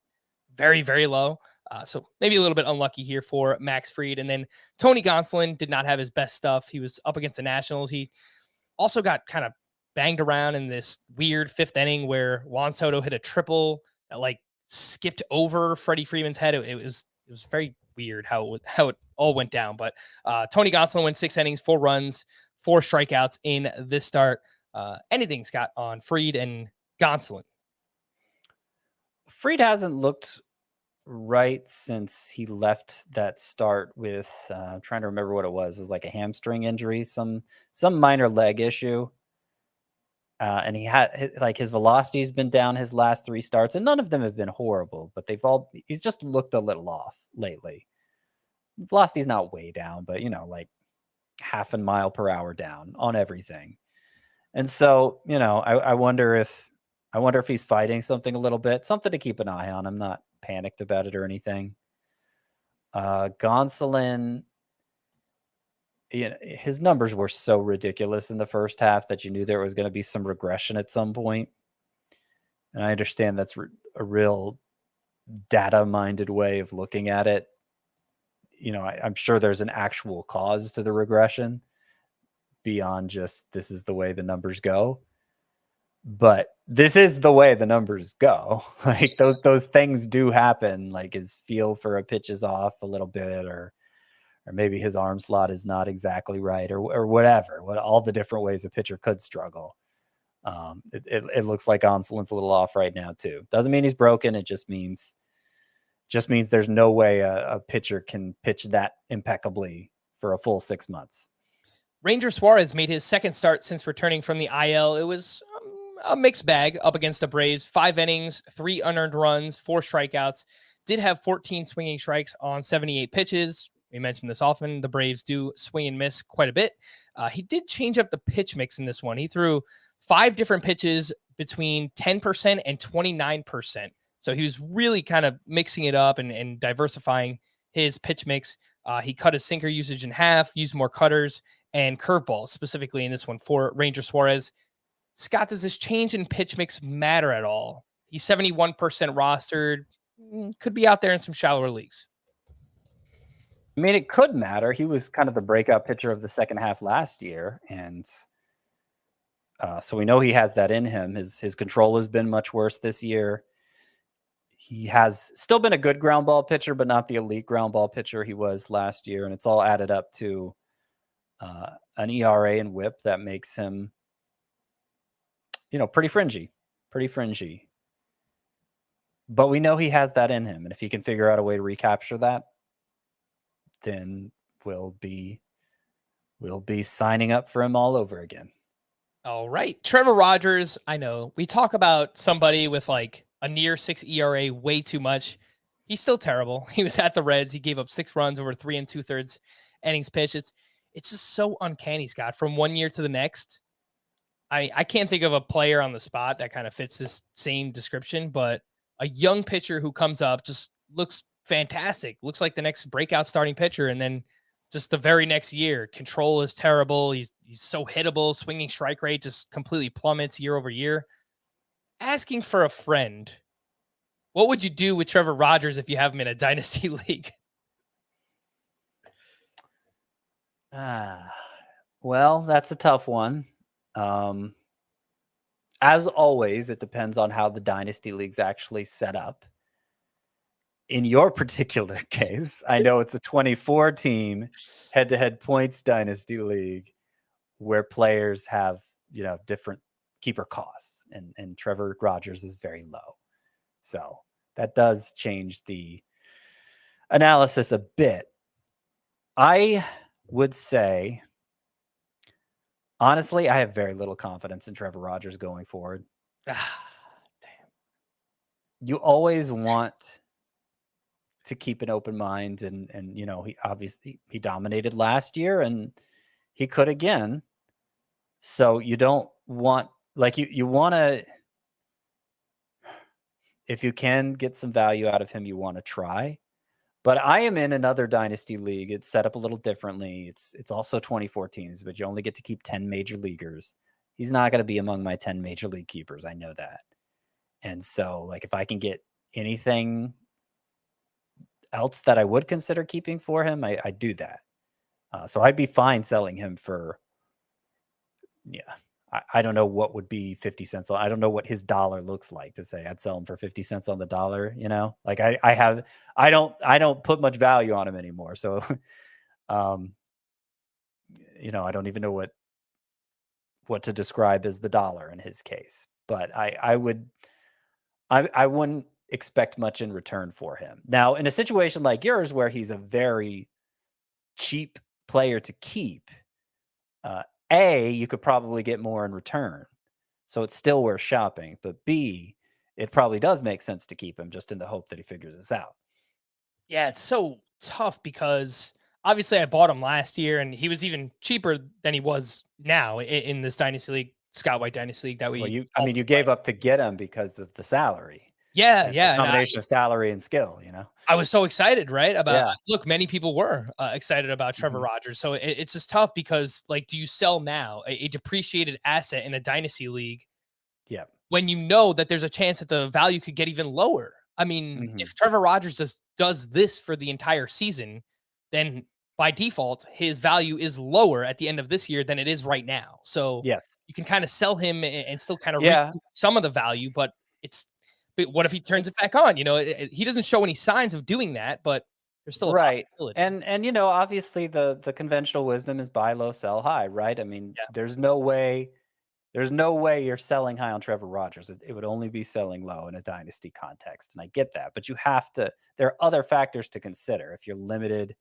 very, very low. So maybe a little bit unlucky here for Max Fried. And then Tony Gonsolin did not have his best stuff. He was up against the Nationals. He also got kind of banged around in this weird 5th inning where Juan Soto hit a triple that skipped over Freddie Freeman's head. It was very weird how it all went down. But Tony Gonsolin went 6 innings, 4 runs, 4 strikeouts in this start. Anything, Scott, on Fried and Gonsolin? Fried hasn't looked right since he left that start with I'm trying to remember what it was. It was like a hamstring injury, some minor leg issue. And he had his velocity's been down his last 3 starts, and none of them have been horrible, but he's just looked a little off lately. Velocity's not way down, but half a mile per hour down on everything. And so, I wonder if he's fighting something a little bit, something to keep an eye on. I'm not panicked about it or anything. Gonsolin, his numbers were so ridiculous in the first half that you knew there was going to be some regression at some point. And I understand that's a real data-minded way of looking at it. I'm sure there's an actual cause to the regression beyond just this is the way the numbers go. But this is the way the numbers go. Those things do happen. His feel for a pitch is off a little bit, or maybe his arm slot is not exactly right, or whatever. All the different ways a pitcher could struggle. It looks like Gonsolin's a little off right now too. Doesn't mean he's broken. It just means there's no way a pitcher can pitch that impeccably for a full 6 months. Ranger Suarez made his 2nd start since returning from the IL. It was a mixed bag up against the Braves. 5 innings, 3 unearned runs, 4 strikeouts. Did have 14 swinging strikes on 78 pitches. We mentioned this often. The Braves do swing and miss quite a bit. He did change up the pitch mix in this one. He threw 5 different pitches between 10% and 29%. So he was really kind of mixing it up and diversifying his pitch mix. He cut his sinker usage in half, used more cutters and curveballs, specifically in this one for Ranger Suarez. Scott, does this change in pitch mix matter at all? He's 71% rostered, could be out there in some shallower leagues. I mean, it could matter. He was kind of the breakout pitcher of the second half last year, and so we know he has that in him. His control has been much worse this year. He has still been a good ground ball pitcher, but not the elite ground ball pitcher he was last year, and it's all added up to an ERA and WHIP that makes him, pretty fringy. But we know he has that in him, and if he can figure out a way to recapture that, then we'll be signing up for him all over again. All right. Trevor Rogers, I know we talk about somebody with like a near 6 ERA way too much. He's still terrible. He was at the Reds. He gave up 6 runs over 3 2/3 innings pitched. It's just so uncanny, Scott, from one year to the next. I can't think of a player on the spot that kind of fits this same description, but a young pitcher who comes up just looks fantastic. Looks like the next breakout starting pitcher. And then just the very next year, control is terrible. He's so hittable. Swinging strike rate just completely plummets year over year. Asking for a friend, what would you do with Trevor Rogers if you have him in a dynasty league? Well, that's a tough one. As always, it depends on how the dynasty league's actually set up. In your particular case, I know it's a 24-team head-to-head points dynasty league where players have, different keeper costs, and Trevor Rogers is very low. So that does change the analysis a bit. I would say, honestly, I have very little confidence in Trevor Rogers going forward. Damn. You always want to keep an open mind, and he obviously he dominated last year, and he could again. So you don't want, like, you want to, if you can get some value out of him, you want to try. But I am in another dynasty league. It's set up a little differently. It's also 24 teams, but you only get to keep 10 major leaguers. He's not going to be among my 10 major league keepers. I know that. And so, like, if I can get anything else that I would consider keeping for him, I do that. So I'd be fine selling him for, I don't know what would be 50 cents. I don't know what his dollar looks like to say I'd sell him for 50 cents on the dollar, like I don't put much value on him anymore. So, I don't even know what to describe as the dollar in his case, but I wouldn't expect much in return for him. Now, in a situation like yours, where he's a very cheap player to keep, you could probably get more in return. So it's still worth shopping. But B, it probably does make sense to keep him, just in the hope that he figures this out. Yeah, it's so tough because obviously I bought him last year and he was even cheaper than he was now in this dynasty league, Scott White dynasty league that we. Well, you gave up to get him because of the salary. Yeah, The combination of salary and skill, I was so excited, right? Look, many people were excited about Trevor Rogers. So it's just tough because, like, do you sell now a depreciated asset in a dynasty league? Yeah. When you know that there's a chance that the value could get even lower. I mean, if Trevor Rogers does this for the entire season, then by default, his value is lower at the end of this year than it is right now. So yes, you can kind of sell him and still kind of recoup some of the value, but what if he turns it back on? He doesn't show any signs of doing that, but there's still a possibility. And obviously the conventional wisdom is buy low, sell high, right? I mean, there's no way you're selling high on Trevor Rogers. It would only be selling low in a dynasty context, and I get that. But you have to. There are other factors to consider if you're limited.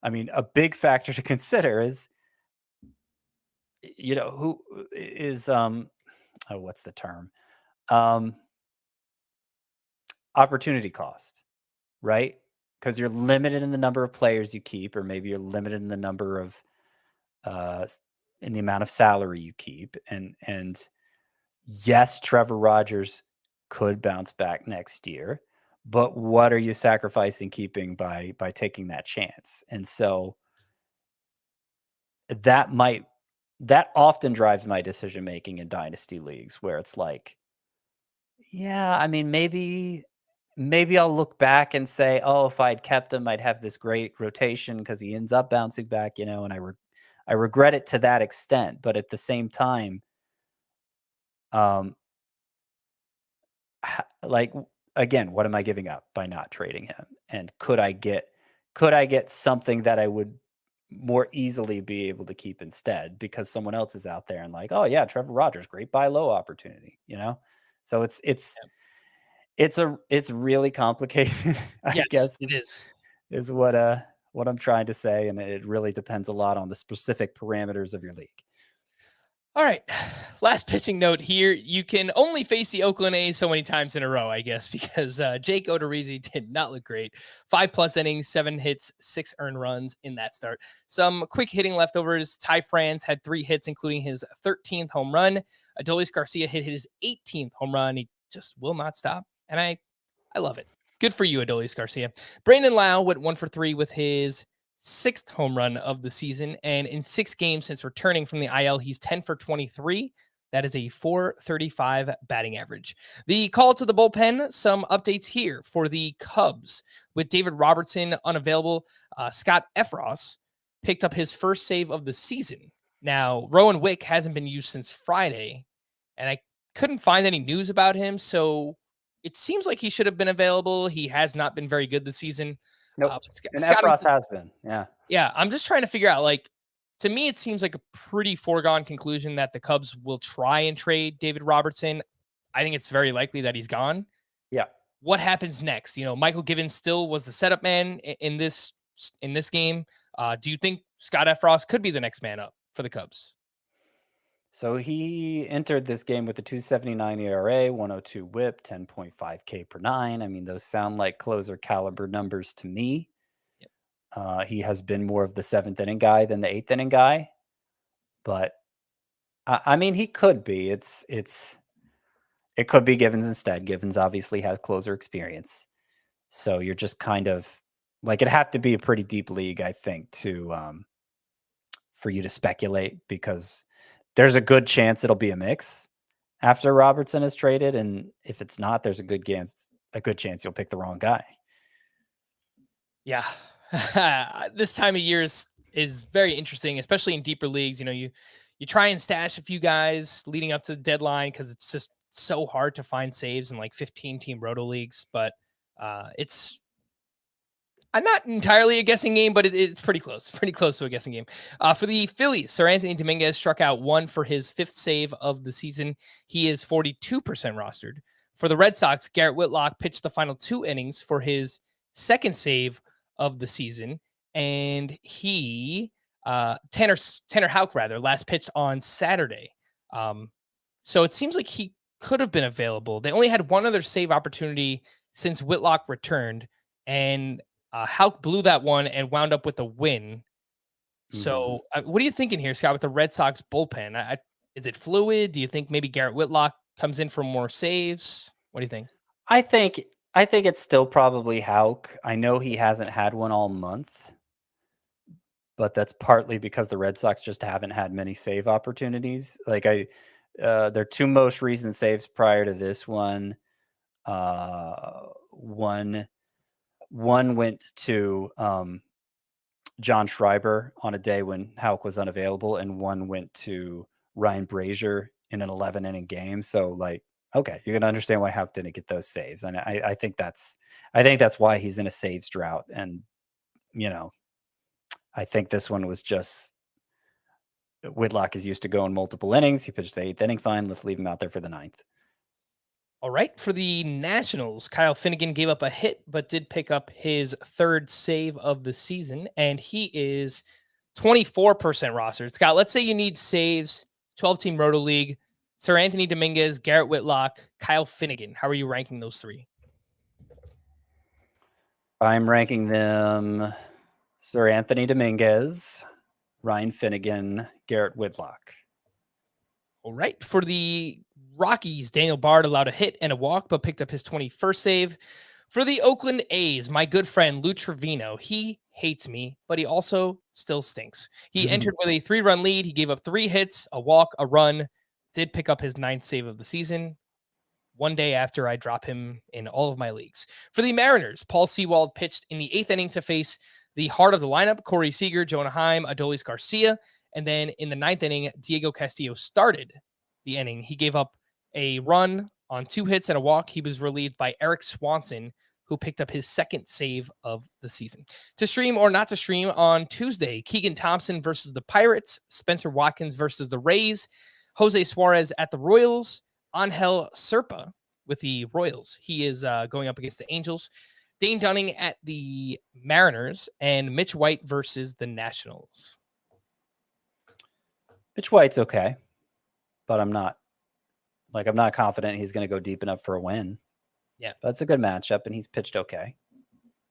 I mean, a big factor to consider is, who is what's the term? Opportunity cost, right? Because you're limited in the number of players you keep, or maybe you're limited in the number of in the amount of salary you keep. And yes, Trevor Rogers could bounce back next year, but what are you sacrificing keeping by taking that chance? And so that often drives my decision making in dynasty leagues, where it's like, yeah, I mean, maybe I'll look back and say, oh, if I'd kept him, I'd have this great rotation because he ends up bouncing back, and I regret it to that extent. But at the same time, like, again, what am I giving up by not trading him? And could I get something that I would more easily be able to keep instead, because someone else is out there and like, oh yeah, Trevor Rogers, great buy low opportunity, So it's really complicated, I Yes, guess it is. is what I'm trying to say, and it really depends a lot on the specific parameters of your league. All right. Last pitching note here. You can only face the Oakland A's so many times in a row, I guess, because Jake Odorizzi did not look great. 5+ innings, 7 hits, 6 earned runs in that start. Some quick hitting leftovers. Ty France had 3 hits, including his 13th home run. Adolis Garcia hit his 18th home run. He just will not stop. And I love it. Good for you, Adolis Garcia. Brandon Lau went 1 for 3 with his 6th home run of the season. And in 6 games since returning from the IL, he's 10 for 23. That is a .435 batting average. The call to the bullpen, some updates here for the Cubs. With David Robertson unavailable, Scott Effross picked up his first save of the season. Now, Rowan Wick hasn't been used since Friday, and I couldn't find any news about him, so it seems like he should have been available. He has not been very good this season. Nope. And Scott, Effross has been, yeah. Yeah, I'm just trying to figure out, like, to me, it seems like a pretty foregone conclusion that the Cubs will try and trade David Robertson. I think it's very likely that he's gone. Yeah. What happens next? Michael Givens still was the setup man in this game. Do you think Scott Effross could be the next man up for the Cubs? So he entered this game with a 2.79 ERA, 102 WHIP, 10.5 K per 9. I mean, those sound like closer caliber numbers to me. Yep. He has been more of the 7th inning guy than the 8th inning guy, but I mean, he could be. It could be Givens instead. Givens obviously has closer experience, so you're just kind of like, it'd have to be a pretty deep league, I think, to for you to speculate, because there's a good chance it'll be a mix after Robertson is traded, and if it's not, there's a good chance you'll pick the wrong guy. Yeah, this time of year is very interesting, especially in deeper leagues. You try and stash a few guys leading up to the deadline because it's just so hard to find saves in like 15-team roto leagues. But it's not entirely a guessing game, but it's pretty close to a guessing game. For the Phillies, Sir Anthony Dominguez struck out 1 for his 5th save of the season. He is 42% rostered. For the Red Sox, Garrett Whitlock pitched the final 2 innings for his 2nd save of the season, and he Tanner Houck last pitched on Saturday. So it seems like he could have been available. They only had one other save opportunity since Whitlock returned, and Houck blew that one and wound up with a win. So what are you thinking here, Scott, with the Red Sox bullpen? Is it fluid? Do you think maybe Garrett Whitlock comes in for more saves? What do you think? I think it's still probably Houck. I know he hasn't had one all month, but that's partly because the Red Sox just haven't had many save opportunities. Like their 2 most recent saves prior to this one, one went to John Schreiber on a day when Houck was unavailable, and one went to Ryan Brazier in an 11-inning game. So, like, okay, you're gonna understand why Houck didn't get those saves, and I think that's why he's in a saves drought. And I think this one was just Whitlock is used to going multiple innings. He pitched the 8th inning fine. Let's leave him out there for the 9th. All right. For the Nationals, Kyle Finnegan gave up a hit, but did pick up his 3rd save of the season, and he is 24% rostered. Scott, let's say you need saves, 12-team roto league, Sir Anthony Dominguez, Garrett Whitlock, Kyle Finnegan. How are you ranking those 3? I'm ranking them Sir Anthony Dominguez, Ryan Finnegan, Garrett Whitlock. All right. For the Rockies, Daniel Bard allowed a hit and a walk, but picked up his 21st save. For the Oakland A's, my good friend Lou Trevino, he hates me, but he also still stinks. He entered with a 3-run lead. He gave up 3 hits, a walk, a run, did pick up his 9th save of the season. One day after I drop him in all of my leagues. For the Mariners, Paul Sewald pitched in the 8th inning to face the heart of the lineup, Corey Seager, Jonah Heim, Adolis Garcia. And then in the 9th inning, Diego Castillo started the inning. He gave up a run on 2 hits and a walk. He was relieved by Eric Swanson, who picked up his 2nd save of the season. To stream or not to stream on Tuesday, Keegan Thompson versus the Pirates, Spencer Watkins versus the Rays, Jose Suarez at the Royals, Angel Serpa with the Royals. He is going up against the Angels, Dane Dunning at the Mariners, and Mitch White versus the Nationals. Mitch White's okay, but I'm not confident he's going to go deep enough for a win. Yeah. But it's a good matchup, and he's pitched okay.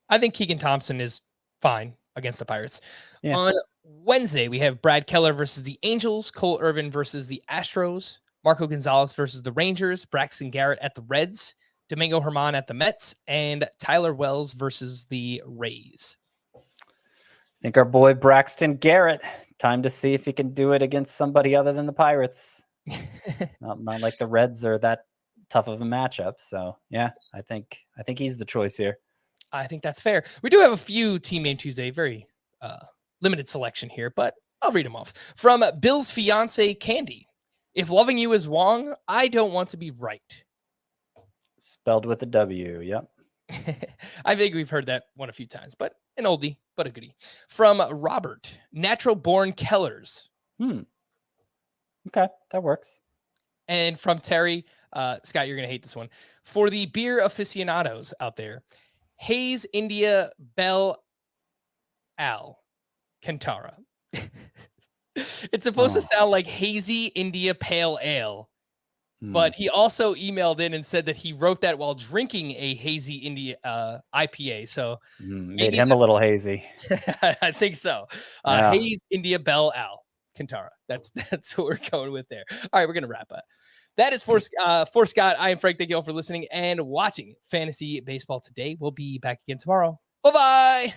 I think Keegan Thompson is fine against the Pirates. Yeah. On Wednesday, we have Brad Keller versus the Angels, Cole Irvin versus the Astros, Marco Gonzalez versus the Rangers, Braxton Garrett at the Reds, Domingo Germán at the Mets, and Tyler Wells versus the Rays. I think our boy Braxton Garrett, time to see if he can do it against somebody other than the Pirates. not like the Reds are that tough of a matchup. So yeah, I think he's the choice here. I think that's fair. We do have a few Team Name Tuesday, very limited selection here, but I'll read them off. From Bill's fiance, Candy. If loving you is wrong, I don't want to be right. Spelled with a W. Yep. I think we've heard that one a few times, but an oldie, but a goodie. From Robert, Natural Born Kellers. Okay, that works. And from Terry, Scott, you're going to hate this one. For the beer aficionados out there, Hayes India Bell Al Cantara. It's supposed to sound like Hazy India Pale Ale, but he also emailed in and said that he wrote that while drinking a Hazy India IPA. So made him a little hazy. I think so. Hayes India Bell Al Cantara. That's what we're going with there. All right, we're gonna wrap up. That is for Scott. I am Frank. Thank you all for listening and watching Fantasy Baseball today. We'll be back again tomorrow. Bye-bye.